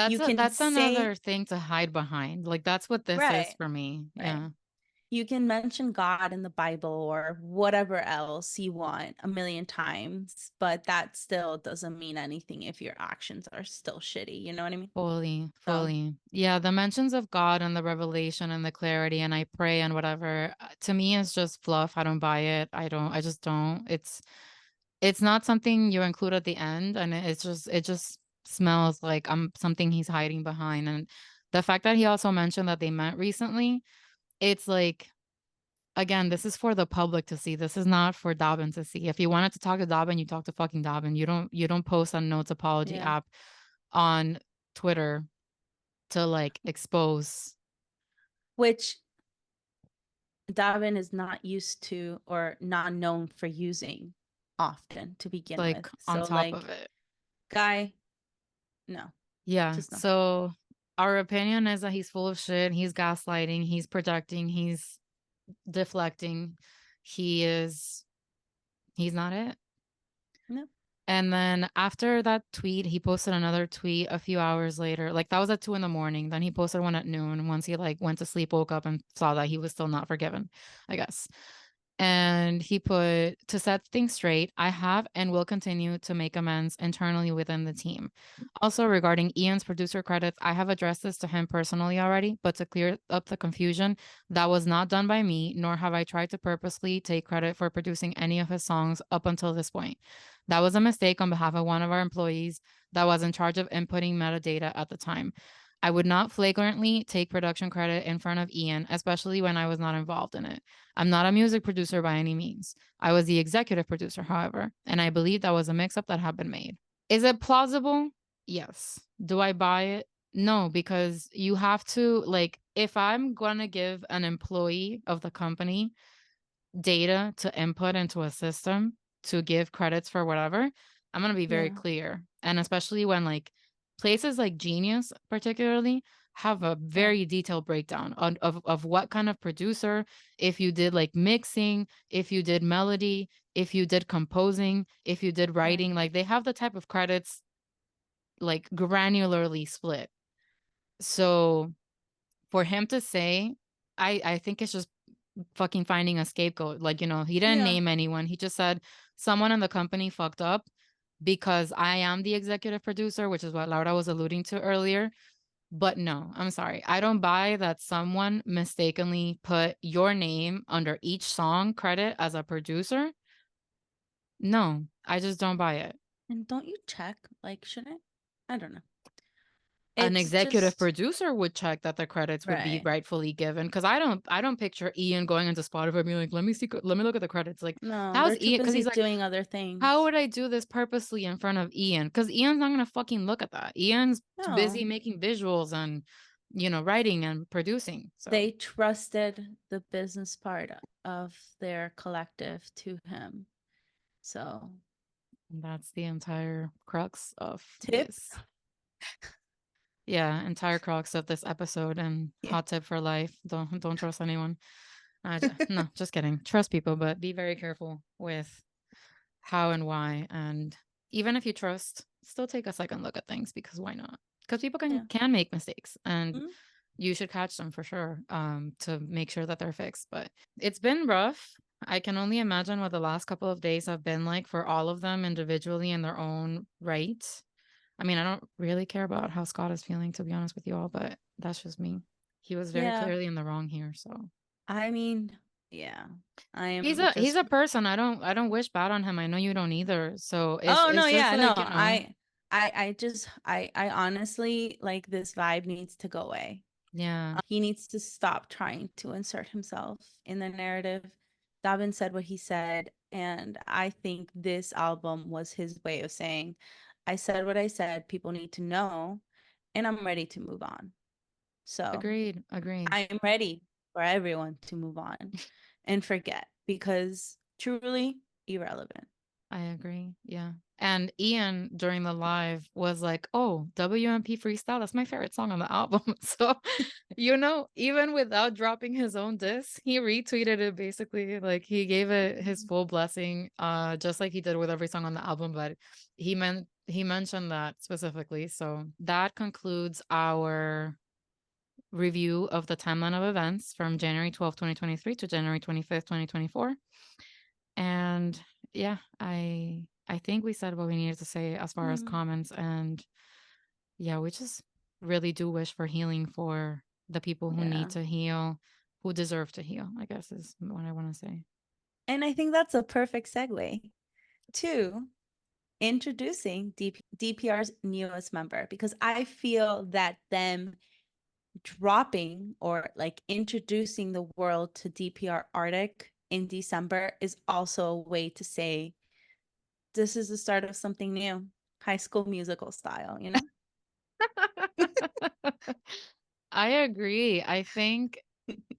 Speaker 2: You can
Speaker 1: That's another
Speaker 2: say
Speaker 1: thing to hide behind. Like that's what this is
Speaker 2: right,
Speaker 1: for me.
Speaker 2: right.
Speaker 1: Yeah.
Speaker 2: You can mention God in the Bible or whatever else you want a million times, but that still doesn't mean anything if your actions are still shitty. You know what I mean?
Speaker 1: Fully,
Speaker 2: So,
Speaker 1: fully. Yeah, the mentions of God and the revelation and the clarity and I pray and whatever, to me is just fluff. I don't buy it. I just don't. It's not something you include at the end and it just smells like something he's hiding behind. And the fact that he also mentioned that they met recently, it's like again, this is for the public to see. This is not for Dabin to see. If you wanted to talk to Dabin, you talk to fucking Dabin. You don't post a notes apology
Speaker 2: yeah,
Speaker 1: app on Twitter to like expose
Speaker 2: which Davin is not used to or not known for using often to begin with.
Speaker 1: like on
Speaker 2: So,
Speaker 1: top of
Speaker 2: like,
Speaker 1: it.
Speaker 2: guy, no,
Speaker 1: Yeah.
Speaker 2: just no.
Speaker 1: So our opinion is that he's full of shit. He's gaslighting. He's projecting. He's deflecting. He is. He's not it.
Speaker 2: No.
Speaker 1: And then after that tweet, he posted another tweet a few hours later. Like that was at 2 a.m. Then he posted one at noon. Once he like went to sleep, woke up and saw that he was still not forgiven, I guess. And he put, to set things straight, I have and will continue to make amends internally within the team. Also, regarding Ian's producer credits, I have addressed this to him personally already, but to clear up the confusion, that was not done by me, nor have I tried to purposely take credit for producing any of his songs up until this point. That was a mistake on behalf of one of our employees that was in charge of inputting metadata at the time. I would not flagrantly take production credit in front of Ian, especially when I was not involved in it. I'm not a music producer by any means. I was the executive producer, however, and I believe that was a mix up that had been made. Is it plausible? Yes. Do I buy it? No, because you have to, like, if I'm gonna give an employee of the company data to input into a system to give credits for whatever, I'm going to be very
Speaker 2: Yeah.
Speaker 1: clear. And especially when like places like Genius particularly have a
Speaker 2: Yeah.
Speaker 1: very detailed breakdown of what kind of producer, if you did like mixing, if you did melody, if you did composing, if you did
Speaker 2: Yeah.
Speaker 1: writing, like they have the type of credits like granularly split. So for him to say, I think it's just fucking finding a scapegoat. Like, he didn't
Speaker 2: Yeah.
Speaker 1: name anyone. He just said someone in the company fucked up because I am the executive producer, which is what Laura was alluding to earlier. But no, I'm sorry. I don't buy that someone mistakenly put your name under each song credit as a producer. No, I just don't buy it.
Speaker 2: And don't you check? Like, shouldn't I don't know.
Speaker 1: An
Speaker 2: It's
Speaker 1: executive
Speaker 2: just
Speaker 1: producer would check that the credits would be
Speaker 2: right.
Speaker 1: rightfully given, because I don't picture Ian going into Spotify and being like, let me look at the credits. Like,
Speaker 2: No, they're
Speaker 1: how's
Speaker 2: too
Speaker 1: Ian? Because
Speaker 2: busy
Speaker 1: he's like,
Speaker 2: doing other
Speaker 1: how
Speaker 2: things.
Speaker 1: would I do this purposely in front of Ian? Because Ian's not gonna fucking look at that. Ian's busy
Speaker 2: No,
Speaker 1: making visuals and writing and producing. So
Speaker 2: they trusted the business part of their collective to him. So,
Speaker 1: that's the entire crux of
Speaker 2: tip.
Speaker 1: this. Yeah, entire crux of this episode and
Speaker 2: Yeah.
Speaker 1: hot tip for life. Don't trust anyone. No, just kidding. Trust people, but be very careful with how and why. And even if you trust, still take a second look at things, because why not? Because people can
Speaker 2: Yeah.
Speaker 1: can make mistakes, and
Speaker 2: Mhm.
Speaker 1: you should catch them for sure, to make sure that they're fixed. But it's been rough. I can only imagine what the last couple of days have been like for all of them individually in their own right. I mean, I don't really care about how Scott is feeling, to be honest with you all, but that's just me. He was very
Speaker 2: Yeah.
Speaker 1: clearly in the wrong here, so
Speaker 2: I mean, yeah. I
Speaker 1: he's
Speaker 2: am
Speaker 1: a
Speaker 2: just
Speaker 1: person. I don't wish bad on him. I know you don't either. So it's
Speaker 2: Oh no,
Speaker 1: it's just
Speaker 2: yeah, no.
Speaker 1: like,
Speaker 2: I just I honestly like this vibe needs to go away.
Speaker 1: yeah,
Speaker 2: He needs to stop trying to insert himself in the narrative. Dabin said what he said, and I think this album was his way of saying, I said what I said, people need to know, and I'm ready to move on. So
Speaker 1: agreed.
Speaker 2: I'm ready for everyone to move on and forget because truly irrelevant.
Speaker 1: I agree. Yeah. And Ian during the live was like, "Oh, WMP Freestyle, that's my favorite song on the album." So, even without dropping his own diss, he retweeted it basically. Like he gave it his full blessing, just like he did with every song on the album, but he mentioned that specifically. So, that concludes our review of the timeline of events from January 12th, 2023 to January 25th, 2024. And yeah, I think we said what we needed to say as far as
Speaker 2: Mm,
Speaker 1: comments. And yeah, we just really do wish for healing for the people who
Speaker 2: yeah.
Speaker 1: need to heal, who deserve to heal, I guess is what I want to say.
Speaker 2: And I think that's a perfect segue to introducing DPR's newest member because I feel that them dropping or like introducing the world to DPR Artic in December is also a way to say this is the start of something new, High School Musical style, you know?
Speaker 1: I agree. I think,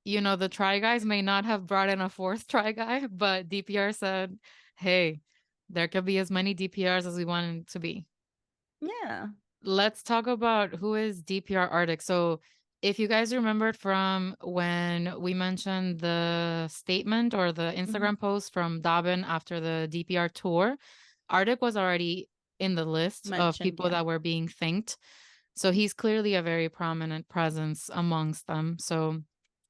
Speaker 1: the Try Guys may not have brought in a fourth Try Guy, but DPR said, hey, there could be as many DPRs as we want it to be.
Speaker 2: Yeah.
Speaker 1: Let's talk about who is DPR Artic. So, if you guys remembered from when we mentioned the statement or the
Speaker 2: Mhm.
Speaker 1: Instagram post from Dabin after the DPR tour, Artic was already in the list of
Speaker 2: Mentioned,
Speaker 1: people
Speaker 2: yeah.
Speaker 1: that were being thanked. So, he's clearly a very prominent presence amongst them. So,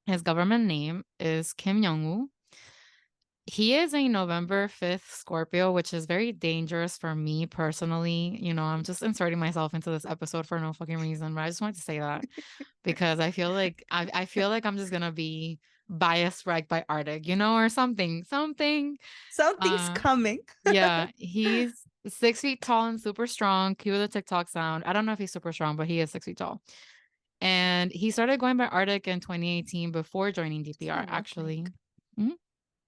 Speaker 1: his government name is Kim Young-woo. He is a November 5th Scorpio, which is very dangerous for me personally. I'm just inserting myself into this episode for no fucking reason, but I just wanted to say that because I feel like I'm just gonna be biased right by Arctic, or something. Something.
Speaker 2: Something's
Speaker 1: Uh
Speaker 2: coming.
Speaker 1: yeah, he's 6 feet tall and super strong. Cue the TikTok sound. I don't know if he's super strong, but he is 6 feet tall. And he started going by Arctic in 2018 before joining
Speaker 2: Just
Speaker 1: DPR,
Speaker 2: gonna look like
Speaker 1: actually. Mhm.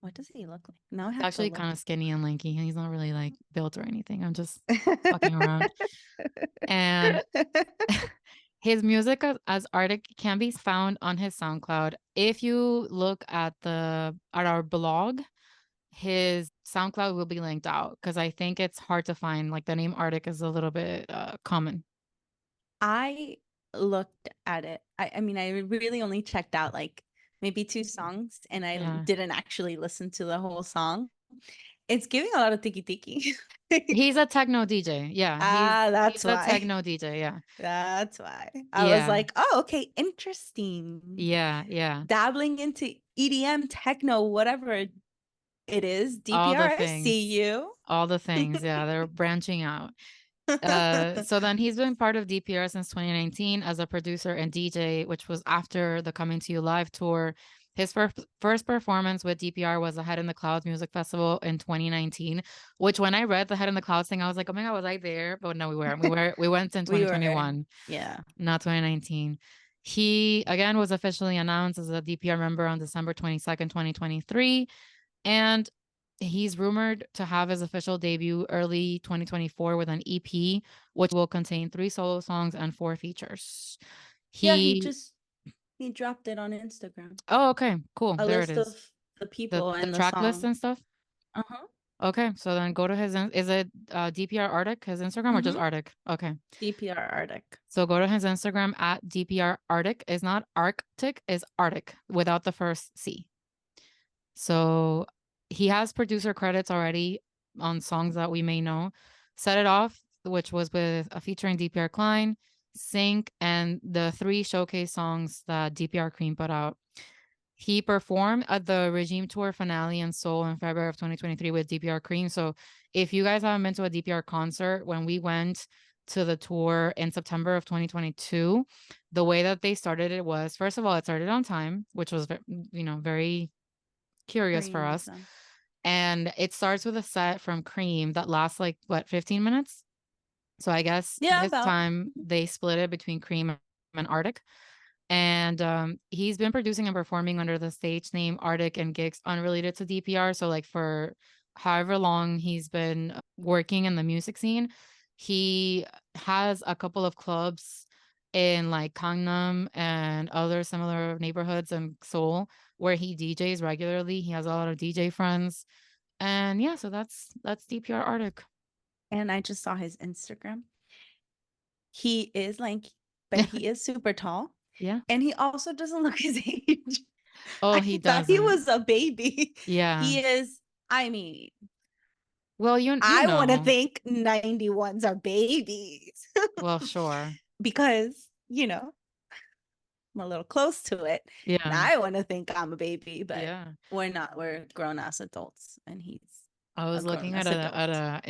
Speaker 2: What does he look like? Now I
Speaker 1: He's
Speaker 2: have to
Speaker 1: actually
Speaker 2: look.
Speaker 1: kind of skinny and lanky, and he's not really like built or anything. I'm just fucking around. And his music as Arctic can be found on his SoundCloud. If you look at our blog, his SoundCloud will be linked out because I think it's hard to find. Like the name Arctic is a little bit common.
Speaker 2: I looked at it. I mean, I really only checked out like maybe two songs and I
Speaker 1: Yeah.
Speaker 2: didn't actually listen to the whole song. It's giving a lot of tiki tiki.
Speaker 1: He's a techno DJ. Yeah,
Speaker 2: Ah,
Speaker 1: he's
Speaker 2: that's
Speaker 1: a
Speaker 2: why.
Speaker 1: techno DJ. Yeah.
Speaker 2: That's why. I was
Speaker 1: Yeah.
Speaker 2: like, oh, okay, interesting.
Speaker 1: Yeah, yeah.
Speaker 2: Dabbling into EDM, techno, whatever it is.
Speaker 1: All the
Speaker 2: DPR, I see
Speaker 1: things.
Speaker 2: you.
Speaker 1: All the things. Yeah, they're branching out. So then he's been part of DPR since 2019 as a producer and DJ, which was after the Coming to You Live tour. His first performance with DPR was the Head in the Clouds Music Festival in 2019, which when I read the Head in the Clouds thing, I was like, oh my God, was I there? But no, we weren't. We went in
Speaker 2: We were.
Speaker 1: 2021,
Speaker 2: Yeah.
Speaker 1: not 2019. He again was officially announced as a DPR member on December 22nd, 2023. And he's rumored to have his official debut early 2024 with an EP, which will contain 3 solo songs and 4 features.
Speaker 2: Yeah,
Speaker 1: He
Speaker 2: he dropped it on Instagram.
Speaker 1: Oh, okay, cool.
Speaker 2: A
Speaker 1: There it
Speaker 2: list
Speaker 1: is.
Speaker 2: of the
Speaker 1: The
Speaker 2: people and the
Speaker 1: track list
Speaker 2: song.
Speaker 1: and stuff.
Speaker 2: Uh-huh.
Speaker 1: Okay, so then go to is it DPR Artic, his Instagram, or just
Speaker 2: Mm-hmm.
Speaker 1: Artic? Okay.
Speaker 2: DPR Artic.
Speaker 1: So go to his Instagram at DPR Artic. Is not Arctic, is Artic without the first C. So he has producer credits already on songs that we may know. Set It Off, which was with featuring DPR Klein, Sync, and the 3 showcase songs that DPR Cream put out. He performed at the Regime Tour finale in Seoul in February of 2023 with DPR Cream. So if you guys haven't been to a DPR concert, when we went to the tour in September of 2022, the way that they started it was, first of all, it started on time, which was, very curious for
Speaker 2: Very
Speaker 1: us.
Speaker 2: awesome.
Speaker 1: And it starts with a set from Cream that lasts like 15 minutes. So I guess
Speaker 2: Yeah,
Speaker 1: this
Speaker 2: about.
Speaker 1: time they split it between Cream and Arctic. And he's been producing and performing under the stage name Artic and Gigs unrelated to DPR. So like for however long he's been working in the music scene, he has a couple of clubs in like Gangnam and other similar neighborhoods in Seoul where he DJs regularly. He has a lot of DJ friends. And yeah, so that's DPR Artic.
Speaker 2: And I just saw his Instagram. He is lanky, but he is super tall.
Speaker 1: Yeah.
Speaker 2: And he also doesn't look his age.
Speaker 1: Oh,
Speaker 2: I
Speaker 1: he
Speaker 2: thought he
Speaker 1: doesn't.
Speaker 2: was a baby.
Speaker 1: Yeah.
Speaker 2: He is, I mean,
Speaker 1: Well, you
Speaker 2: I want to
Speaker 1: know.
Speaker 2: think 91s are babies
Speaker 1: Well, sure.
Speaker 2: because, I'm a little close to it. And
Speaker 1: Yeah.
Speaker 2: I want to think I'm a baby, but
Speaker 1: Yeah.
Speaker 2: we're not. We're grown ass adults, and he's
Speaker 1: I
Speaker 2: a
Speaker 1: was
Speaker 2: grown
Speaker 1: looking at
Speaker 2: ass
Speaker 1: a
Speaker 2: adult.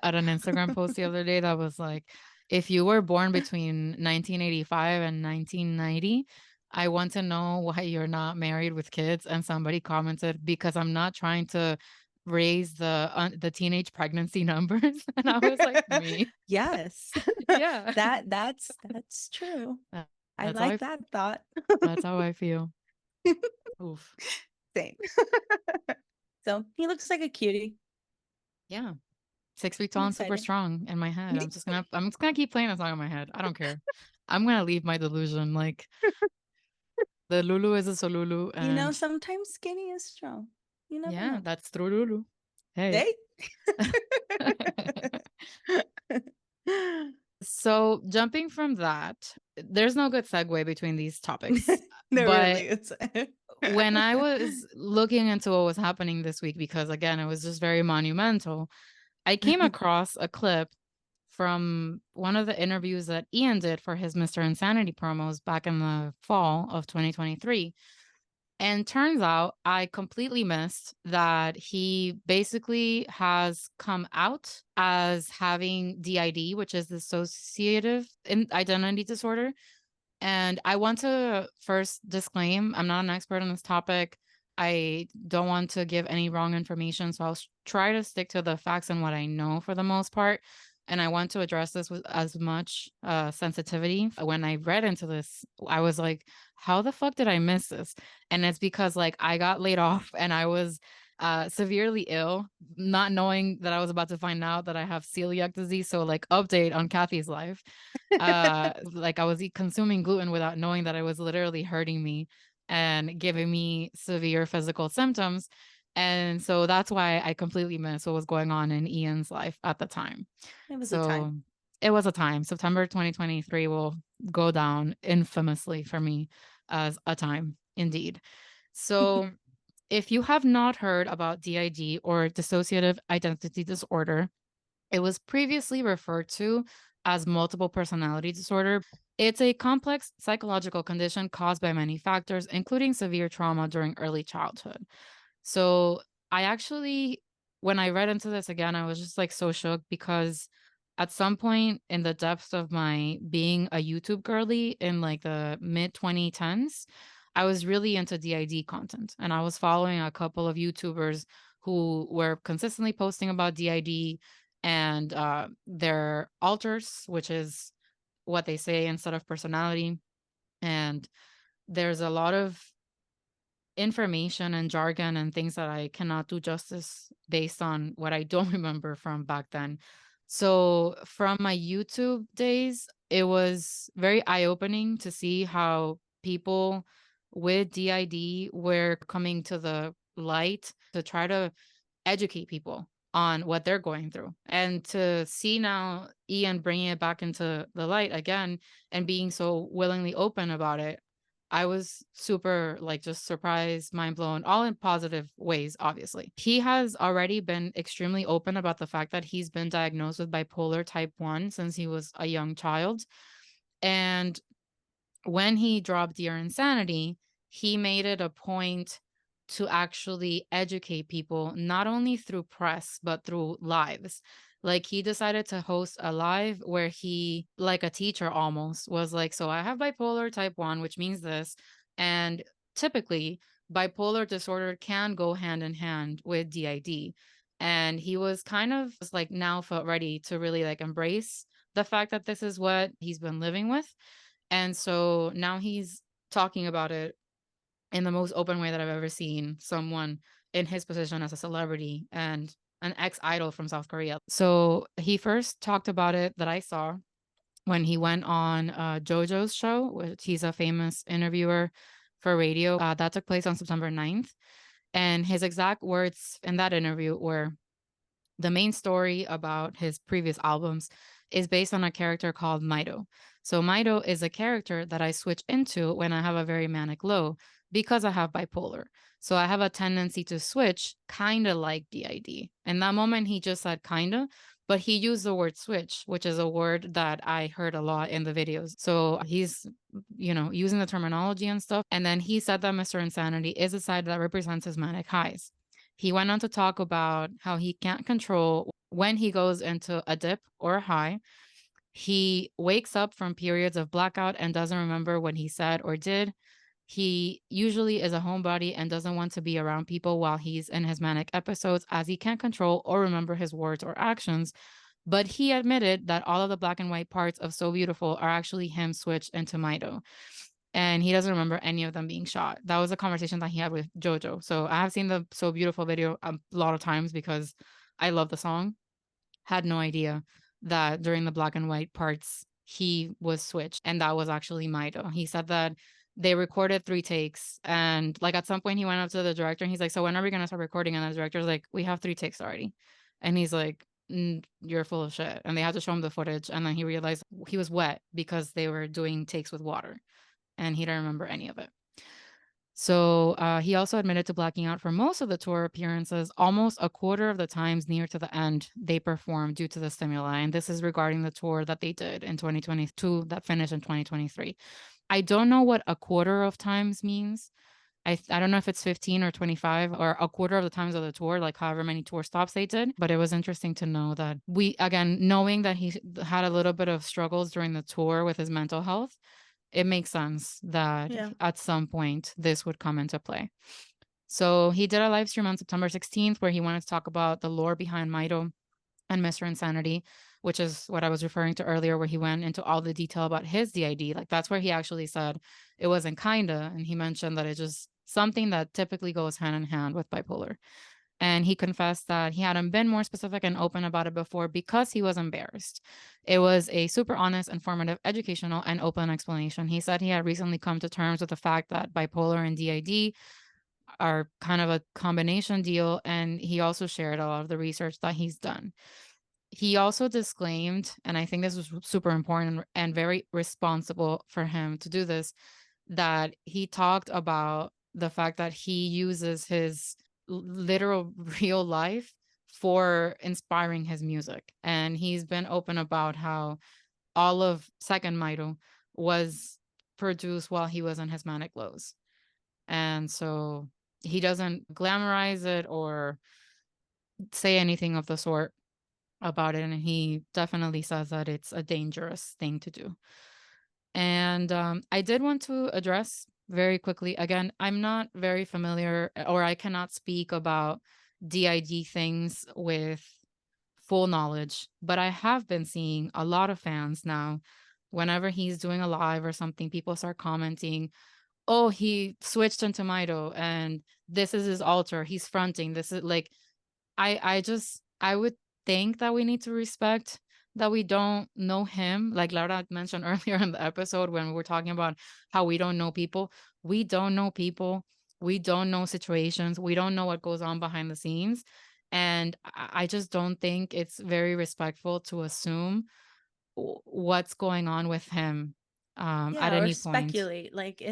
Speaker 1: at an Instagram post the other day that was like, if you were born between 1985 and 1990, I want to know why you're not married with kids. And somebody commented, because I'm not trying to raise the teenage pregnancy numbers. And I was like, me.
Speaker 2: Yes,
Speaker 1: Yeah.
Speaker 2: that's true.
Speaker 1: That-
Speaker 2: I
Speaker 1: That's how
Speaker 2: like that thought.
Speaker 1: that's how I feel. Oof.
Speaker 2: Same. So he looks like a cutie.
Speaker 1: Yeah. 6 feet
Speaker 2: I'm
Speaker 1: tall and super
Speaker 2: excited.
Speaker 1: strong in my head. I'm just gonna keep playing that song in my head. I don't care. I'm gonna leave my delusion. Like the Lulu is a Solulu, and
Speaker 2: Sometimes skinny is strong. You never
Speaker 1: yeah,
Speaker 2: know.
Speaker 1: that's true Lulu. Hey.
Speaker 2: Hey.
Speaker 1: So jumping from that, there's no good segue between these topics.
Speaker 2: There
Speaker 1: But
Speaker 2: really is.
Speaker 1: when I was looking into what was happening this week, because again, it was just very monumental, I came across a clip from one of the interviews that Ian did for his Mr. Insanity promos back in the fall of 2023. And turns out I completely missed that he basically has come out as having DID, which is dissociative identity disorder. And I want to first disclaim, I'm not an expert on this topic. I don't want to give any wrong information. So I'll try to stick to the facts and what I know for the most part. And I want to address this with as much sensitivity. When I read into this, I was like, how the fuck did I miss this? And it's because like I got laid off and I was severely ill, not knowing that I was about to find out that I have celiac disease. So like update on Kathy's life. Like I was consuming gluten without knowing that it was literally hurting me and giving me severe physical symptoms. And so that's why I completely missed what was going on in Ian's life at the time.
Speaker 2: It was a time.
Speaker 1: So it was a time. September 2023 will go down infamously for me as a time indeed. So if you have not heard about DID or dissociative identity disorder, it was previously referred to as multiple personality disorder. It's a complex psychological condition caused by many factors, including severe trauma during early childhood. So I actually, when I read into this again, I was just like so shook because at some point in the depths of my being a YouTube girly in like the mid 2010s, I was really into DID content and I was following a couple of YouTubers who were consistently posting about DID and their alters, which is what they say instead of personality. And there's a lot of information and jargon and things that I cannot do justice based on what I don't remember from back then. So from my YouTube days, it was very eye-opening to see how people with DID were coming to the light to try to educate people on what they're going through. And to see now Ian bringing it back into the light again and being so willingly open about it, I was super like just surprised, mind blown, all in positive ways, obviously. He has already been extremely open about the fact that he's been diagnosed with bipolar type 1 since he was a young child. And when he dropped Dear Insanity, he made it a point to actually educate people, not only through press, but through lives. Like he decided to host a live where he, like a teacher almost, was like, so I have bipolar type 1, which means this. And typically, bipolar disorder can go hand in hand with DID. And he was kind of just like now felt ready to really like embrace the fact that this is what he's been living with. And so now he's talking about it in the most open way that I've ever seen someone in his position as a celebrity and an ex-idol from South Korea. So he first talked about it that I saw when he went on JoJo's show, which he's a famous interviewer for radio. That took place on September 9th. And his exact words in that interview were, the main story about his previous albums is based on a character called Mido. So Mido is a character that I switch into when I have a very manic low because I have bipolar. So I have a tendency to switch kind of like DID. In that moment, he just said kind of, but he used the word switch, which is a word that I heard a lot in the videos. So he's, using the terminology and stuff. And then he said that Mr. Insanity is a side that represents his manic highs. He went on to talk about how he can't control when he goes into a dip or a high. He wakes up from periods of blackout and doesn't remember what he said or did. He usually is a homebody and doesn't want to be around people while he's in his manic episodes, as he can't control or remember his words or actions. But he admitted that all of the black and white parts of So Beautiful are actually him switched into Mido. And he doesn't remember any of them being shot. That was a conversation that he had with JoJo. So I have seen the So Beautiful video a lot of times because I love the song. Had no idea that during the black and white parts, he was switched. And that was actually Mido. He said that they recorded 3 takes. And like at some point, he went up to the director and he's like, so when are we going to start recording? And the director's like, we have 3 takes already. And he's like, you're full of shit. And they had to show him the footage. And then he realized he was wet because they were doing takes with water. And he didn't remember any of it. So he also admitted to blacking out for most of the tour appearances, almost a quarter of the times near to the end they performed due to the stimuli. And this is regarding the tour that they did in 2022 that finished in 2023. I don't know what a quarter of times means. I don't know if it's 15 or 25 or a quarter of the times of the tour, like however many tour stops they did. But it was interesting to know that knowing that he had a little bit of struggles during the tour with his mental health, it makes sense that at some point this would come into play. So he did a live stream on September 16th where he wanted to talk about the lore behind Mido and Mr. Insanity, which is what I was referring to earlier, where he went into all the detail about his DID. Like that's where he actually said it wasn't kinda. And he mentioned that it's just something that typically goes hand in hand with bipolar. And he confessed that he hadn't been more specific and open about it before because he was embarrassed. It was a super honest, informative, educational, and open explanation. He said he had recently come to terms with the fact that bipolar and DID are kind of a combination deal. And he also shared a lot of the research that he's done. He also disclaimed, and I think this was super important and very responsible for him to do this, that he talked about the fact that he uses his literal real life for inspiring his music. And he's been open about how all of Second Mito was produced while he was in his manic lows. And so he doesn't glamorize it or say anything of the sort about it. And he definitely says that it's a dangerous thing to do. And I did want to address very quickly again, I'm not very familiar or I cannot speak about DID things with full knowledge, but I have been seeing a lot of fans now. Whenever he's doing a live or something, people start commenting, oh, he switched into Mito and this is his alter. He's fronting. This is like, I would think that we need to respect that we don't know him. Like Laura mentioned earlier in the episode when we were talking about how we don't know people. We don't know people. We don't know situations. We don't know what goes on behind the scenes. And I just don't think it's very respectful to assume what's going on with him at
Speaker 2: Yeah, or
Speaker 1: any point.
Speaker 2: speculate. Like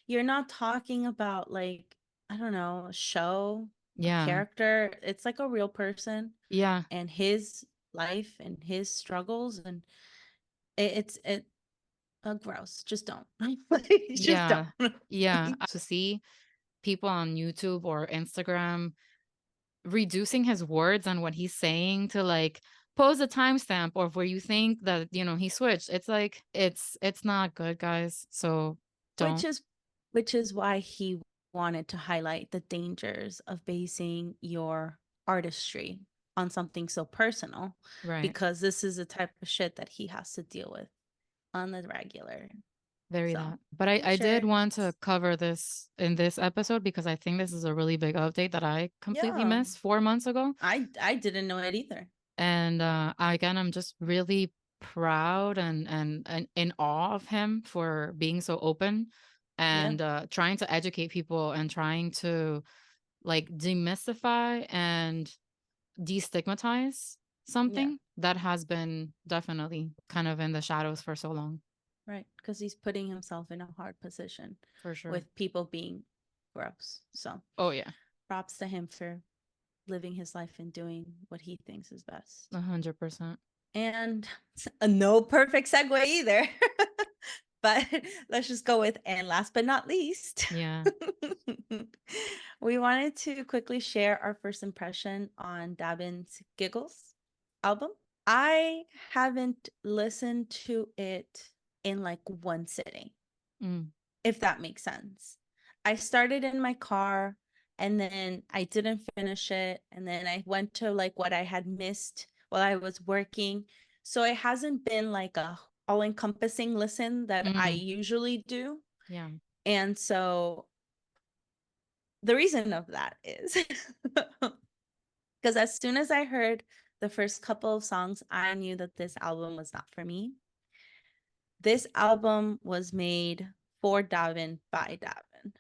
Speaker 2: you're not talking about like, I don't know, a show, a
Speaker 1: Yeah.
Speaker 2: character. It's like a real person
Speaker 1: Yeah.
Speaker 2: and his life and his struggles and it gross. Just don't. Like, just don't.
Speaker 1: Yeah. Yeah. To see people on YouTube or Instagram reducing his words and what he's saying to like pose a timestamp of where you think that he switched. It's like it's not good, guys. So
Speaker 2: which
Speaker 1: don't.
Speaker 2: is which is why he wanted to highlight the dangers of basing your artistry on something so personal,
Speaker 1: Right.
Speaker 2: because this is the type of shit that he has to deal with on the regular.
Speaker 1: Very
Speaker 2: So
Speaker 1: that. But I
Speaker 2: make
Speaker 1: did
Speaker 2: sure
Speaker 1: want to cover this in this episode because I think this is a really big update that I completely
Speaker 2: yeah,
Speaker 1: missed 4 months ago.
Speaker 2: I didn't know it either.
Speaker 1: And again, I'm just really proud and in awe of him for being so open
Speaker 2: Yeah,
Speaker 1: and trying to educate people and trying to like demystify and destigmatize
Speaker 2: yeah,
Speaker 1: something that has been definitely kind of in the shadows for so long.
Speaker 2: right, because he's putting himself in a hard position
Speaker 1: For sure.
Speaker 2: with people being gross. So
Speaker 1: Oh yeah.
Speaker 2: props to him for living his life and doing what he thinks is best.
Speaker 1: 100%.
Speaker 2: And a no perfect segue either. But let's just go with, and last but not least,
Speaker 1: Yeah.
Speaker 2: we wanted to quickly share our first impression on Dabin's Giggles album. I haven't listened to it in like one sitting,
Speaker 1: Mm.
Speaker 2: if that makes sense. I started in my car and then I didn't finish it. And then I went to like what I had missed while I was working. So it hasn't been like a all encompassing listen that I
Speaker 1: Mm.
Speaker 2: usually do.
Speaker 1: Yeah.
Speaker 2: And so the reason of that is because as soon as I heard the first couple of songs, I knew that this album was not for me. This album was made for Davin by Davin.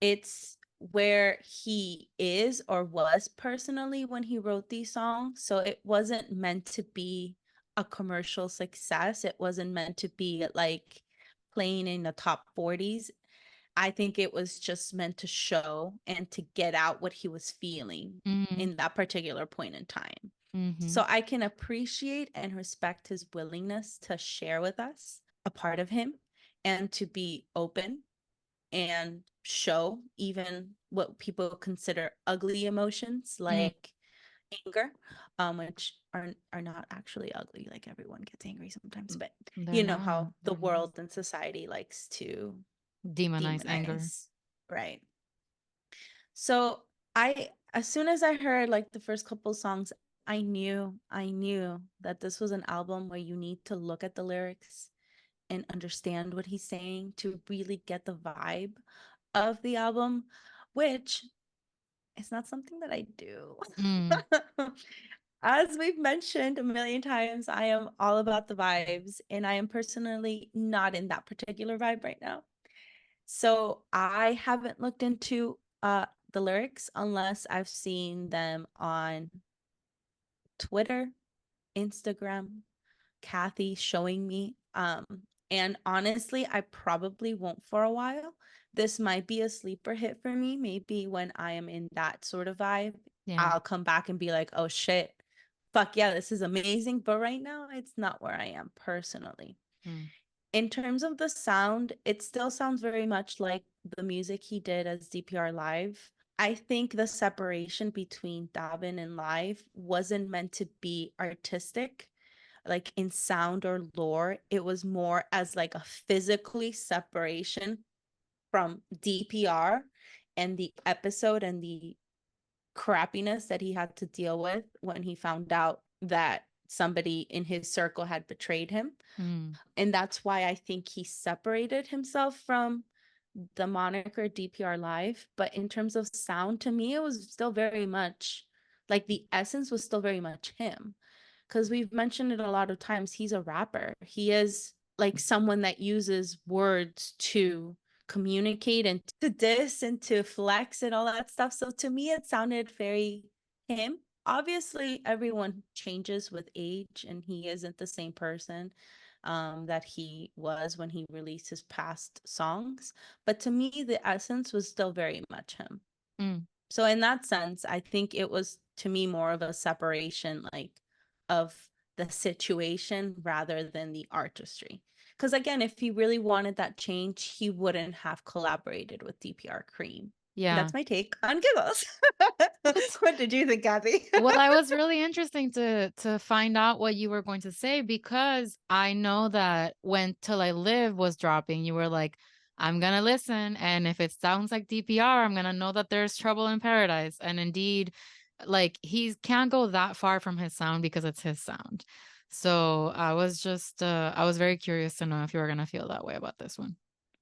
Speaker 2: It's where he is or was personally when he wrote these songs. So it wasn't meant to be a commercial success. It wasn't meant to be like playing in the top 40s. I think it was just meant to show and to get out what he was feeling
Speaker 1: Mm.
Speaker 2: in that particular point in time.
Speaker 1: Mm-hmm.
Speaker 2: So I can appreciate and respect his willingness to share with us a part of him and to be open and show even what people consider ugly emotions
Speaker 1: Mm.
Speaker 2: like anger, which are not actually ugly. Like everyone gets angry sometimes, but
Speaker 1: They're
Speaker 2: you know
Speaker 1: not.
Speaker 2: how the world and society likes to
Speaker 1: Demonize anger.
Speaker 2: demonize, right? So I, as soon as I heard like the first couple songs, I knew that this was an album where you need to look at the lyrics and understand what he's saying to really get the vibe of the album, which is not something that I do.
Speaker 1: Mm,
Speaker 2: As we've mentioned a million times, I am all about the vibes, and I am personally not in that particular vibe right now. So I haven't looked into the lyrics unless I've seen them on Twitter, Instagram, Kathy showing me. And honestly, I probably won't for a while. This might be a sleeper hit for me. Maybe when I am in that sort of vibe,
Speaker 1: yeah.
Speaker 2: I'll come back and be like, oh shit, fuck yeah, this is amazing. But right now, it's not where I am personally.
Speaker 1: Mm,
Speaker 2: In terms of the sound, it still sounds very much like the music he did as DPR Live. I think the separation between Dabin and Live wasn't meant to be artistic, like in sound or lore. It was more as like a physically separation from DPR and the episode and the crappiness that he had to deal with when he found out that somebody in his circle had betrayed him.
Speaker 1: mm,
Speaker 2: And that's why I think he separated himself from the moniker DPR Live. But in terms of sound, to me, it was still very much like the essence was still very much him. Because we've mentioned it a lot of times, he's a rapper. He is like someone that uses words to communicate and to diss and to flex and all that stuff. So to me, it sounded very him. Obviously, everyone changes with age, and he isn't the same person that he was when he released his past songs. But to me, the essence was still very much him.
Speaker 1: mm.
Speaker 2: So in that sense, I think it was to me more of a separation like of the situation rather than the artistry. Because again, if he really wanted that change, he wouldn't have collaborated with DPR Cream.
Speaker 1: Yeah.
Speaker 2: That's my take on Giggles. What did you think, Kathy?
Speaker 1: Well, I was really interesting to find out what you were going to say because I know that when Till I Live was dropping, you were like, I'm gonna listen, and if it sounds like DPR, I'm gonna know that there's trouble in paradise. And indeed, like he can't go that far from his sound because it's his sound. So I was very curious to know if you were gonna feel that way about this one.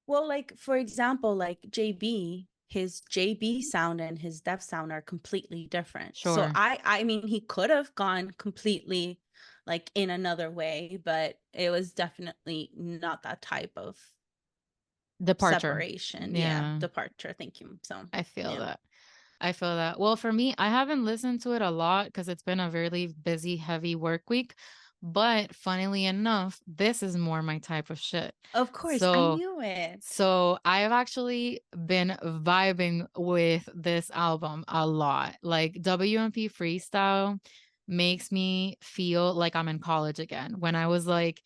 Speaker 2: Well, like for example, like JB, his JB sound and his Def sound are completely different. So
Speaker 1: Sure.
Speaker 2: I mean he could have gone completely like in another way, but it was definitely not that type of
Speaker 1: Departure.
Speaker 2: separation. Yeah,
Speaker 1: Yeah,
Speaker 2: departure. Thank you. So,
Speaker 1: I feel
Speaker 2: yeah.
Speaker 1: that. I feel that. Well, for me, I haven't listened to it a lot because it's been a really busy, heavy work week. But funnily enough, this is more my type of shit.
Speaker 2: Of course, I
Speaker 1: So,
Speaker 2: knew it.
Speaker 1: so I've actually been vibing with this album a lot. Like WMP Freestyle makes me feel like I'm in college again. When I was like,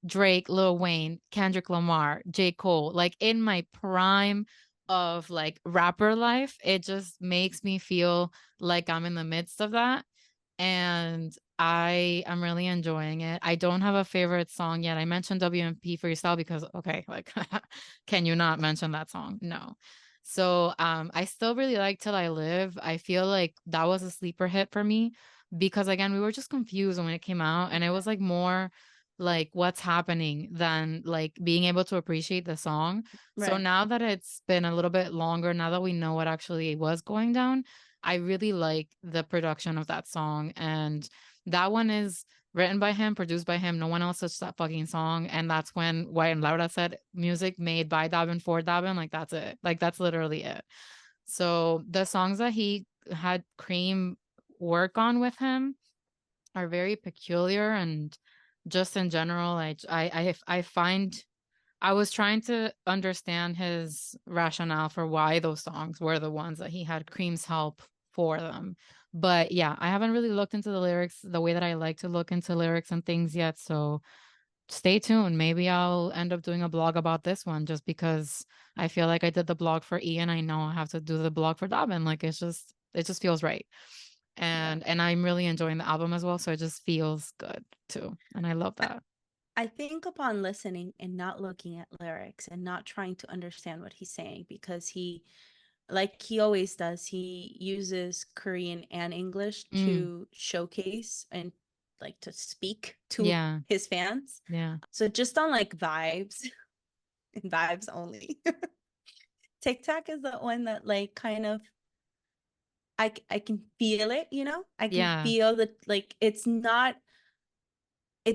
Speaker 1: Drake, Lil Wayne, Kendrick Lamar, J. Cole, like in my prime of like rapper life, it just makes me feel like I'm in the midst of that. And I am really enjoying it. I don't have a favorite song yet. I mentioned WMP Freestyle because okay, like can you not mention that song? No. So I still really like Till I Live. I feel like that was a sleeper hit for me because again, we were just confused when it came out and it was like more like what's happening than like being able to appreciate the song. So
Speaker 2: Right.
Speaker 1: now that it's been a little bit longer, now that we know what actually was going down, I really like the production of that song. And that one is written by him, produced by him. No one else touched that fucking song. And that's when White and Laura said music made by Dabin for Dabin. Like that's it. Like that's literally it. So the songs that he had Cream work on with him are very peculiar and just in general, I find I was trying to understand his rationale for why those songs were the ones that he had Cream's help for them. But yeah, I haven't really looked into the lyrics the way that I like to look into lyrics and things yet. So stay tuned. Maybe I'll end up doing a blog about this one just because I feel like I did the blog for Ian. I know I have to do the blog for Dobbin. Like it just feels right.
Speaker 2: Yeah.
Speaker 1: And I'm really enjoying the album as well. So it just feels good too. And I love
Speaker 2: I,
Speaker 1: that.
Speaker 2: I think upon listening and not looking at lyrics and not trying to understand what he's saying because he like he always does, he uses Korean and English
Speaker 1: Mm.
Speaker 2: to showcase and like to speak to
Speaker 1: Yeah.
Speaker 2: his fans.
Speaker 1: Yeah.
Speaker 2: So just on like vibes and vibes only. TikTok is the one that like kind of I can feel it, you know? I can
Speaker 1: Yeah.
Speaker 2: feel that like it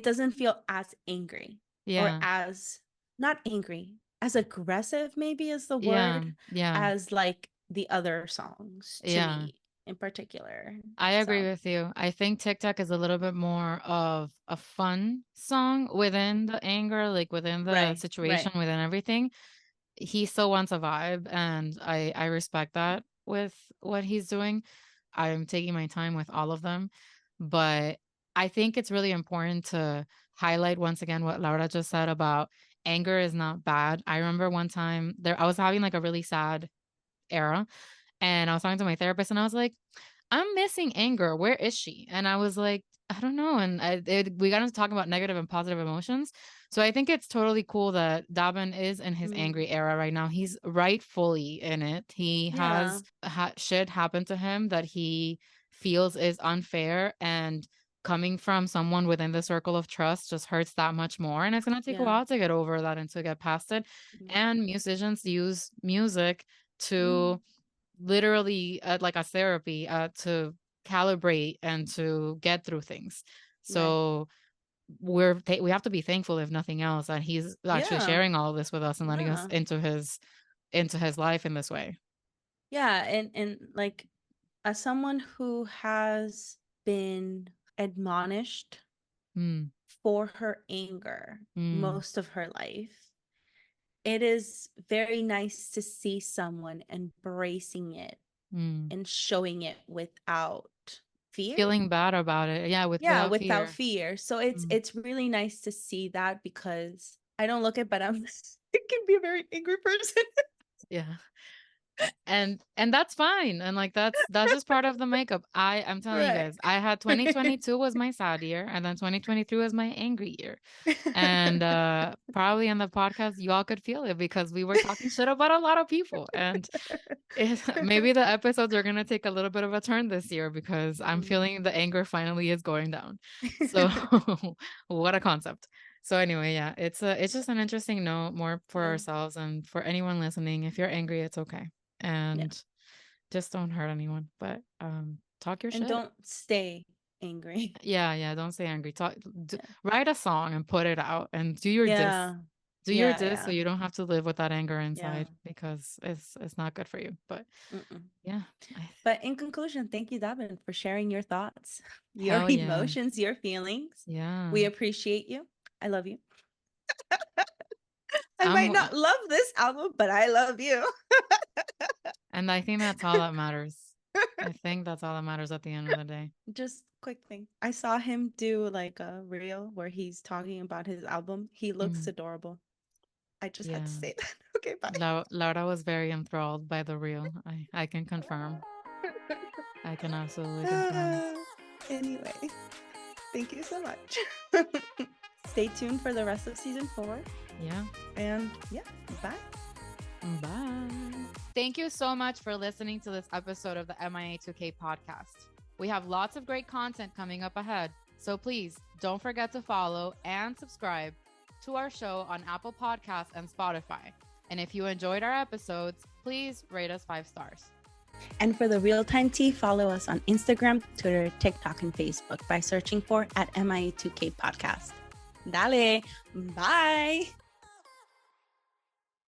Speaker 2: doesn't feel as angry or
Speaker 1: Yeah.
Speaker 2: as not angry, as aggressive maybe is the
Speaker 1: Yeah.
Speaker 2: word
Speaker 1: Yeah.
Speaker 2: as like the other songs to
Speaker 1: Yeah.
Speaker 2: me in particular.
Speaker 1: I agree
Speaker 2: So,
Speaker 1: with you. I think TikTok is a little bit more of a fun song within the anger, like within the
Speaker 2: right,
Speaker 1: situation,
Speaker 2: right.
Speaker 1: within everything. He still wants a vibe, and I respect that with what he's doing. I'm taking my time with all of them, but I think it's really important to highlight once again what Laura just said about anger is not bad. I remember one time there I was having like a really sad era, and I was talking to my therapist, and I was like, I'm missing anger. Where is she? And I was like, I don't know. And we got into talking about negative and positive emotions. So I think it's totally cool that Dabin is in his
Speaker 2: Mm,
Speaker 1: angry era right now. He's rightfully in it. He
Speaker 2: yeah,
Speaker 1: has shit happen to him that he feels is unfair. And coming from someone within the circle of trust just hurts that much more. And it's going to take a
Speaker 2: yeah.
Speaker 1: while to get over that and to get past it.
Speaker 2: Mm,
Speaker 1: And musicians use music
Speaker 2: mm,
Speaker 1: to literally like a therapy to calibrate and to get through things.
Speaker 2: right.
Speaker 1: So we have to be thankful, if nothing else, that he's actually
Speaker 2: Yeah,
Speaker 1: sharing all of this with us and letting us
Speaker 2: yeah.
Speaker 1: into his life in this way.
Speaker 2: Yeah, and like as someone who has been admonished
Speaker 1: Mm,
Speaker 2: for her anger
Speaker 1: mm,
Speaker 2: most of her life, it is very nice to see someone embracing it
Speaker 1: mm.
Speaker 2: and showing it without fear.
Speaker 1: Feeling bad about it, yeah,
Speaker 2: Yeah,
Speaker 1: without
Speaker 2: without
Speaker 1: fear.
Speaker 2: fear. So
Speaker 1: Mm,
Speaker 2: it's really nice to see that because I don't look at but I'm it can be a very angry person.
Speaker 1: yeah. And that's fine, and like that's just part of the makeup. I'm telling you
Speaker 2: Right.
Speaker 1: guys, I had 2022 was my sad year, and then 2023 was my angry year. And probably in the podcast you all could feel it because we were talking shit about a lot of people, and maybe the episodes are going to take a little bit of a turn this year because I'm
Speaker 2: Mm.
Speaker 1: feeling the anger finally is going down. So what a concept. So anyway, yeah, it's just an interesting note more for
Speaker 2: Yeah.
Speaker 1: ourselves and for anyone listening. If you're angry, it's okay.
Speaker 2: Yeah.
Speaker 1: And just don't hurt anyone, but talk your
Speaker 2: And
Speaker 1: shit.
Speaker 2: don't stay angry.
Speaker 1: Yeah, yeah, don't stay angry.
Speaker 2: Yeah.
Speaker 1: Write a song and put it out and do your diss.
Speaker 2: Yeah.
Speaker 1: Do your
Speaker 2: Yeah,
Speaker 1: diss so
Speaker 2: yeah.
Speaker 1: you don't have to live with that anger
Speaker 2: Yeah.
Speaker 1: inside because it's not good for you. But
Speaker 2: Mm-mm.
Speaker 1: yeah, I,
Speaker 2: But in conclusion, thank you, Davin, for sharing your thoughts, your
Speaker 1: hell yeah.
Speaker 2: emotions, your feelings.
Speaker 1: Yeah.
Speaker 2: We appreciate you. I love you. I
Speaker 1: I'm
Speaker 2: might not love this album, but I love you.
Speaker 1: and I think that's all that matters. I think that's all that matters at the end of the day.
Speaker 2: Just quick thing. I saw him do like a reel where he's talking about his album. He looks
Speaker 1: Mm,
Speaker 2: adorable. I just had to
Speaker 1: yeah.
Speaker 2: say that. Okay, bye.
Speaker 1: Laura was very enthralled by the reel. I can confirm. I can absolutely confirm.
Speaker 2: Anyway, thank you so much. Stay tuned for the rest of season 4.
Speaker 1: Yeah.
Speaker 2: And yeah, bye.
Speaker 1: Bye. Thank you so much for listening to this episode of the MIA2K podcast. We have lots of great content coming up ahead, so please don't forget to follow and subscribe to our show on Apple Podcasts and Spotify. And if you enjoyed our episodes, please rate us 5 stars.
Speaker 2: And for the real-time tea, follow us on Instagram, Twitter, TikTok, and Facebook by searching for @MIA2K Podcast. Dale, bye.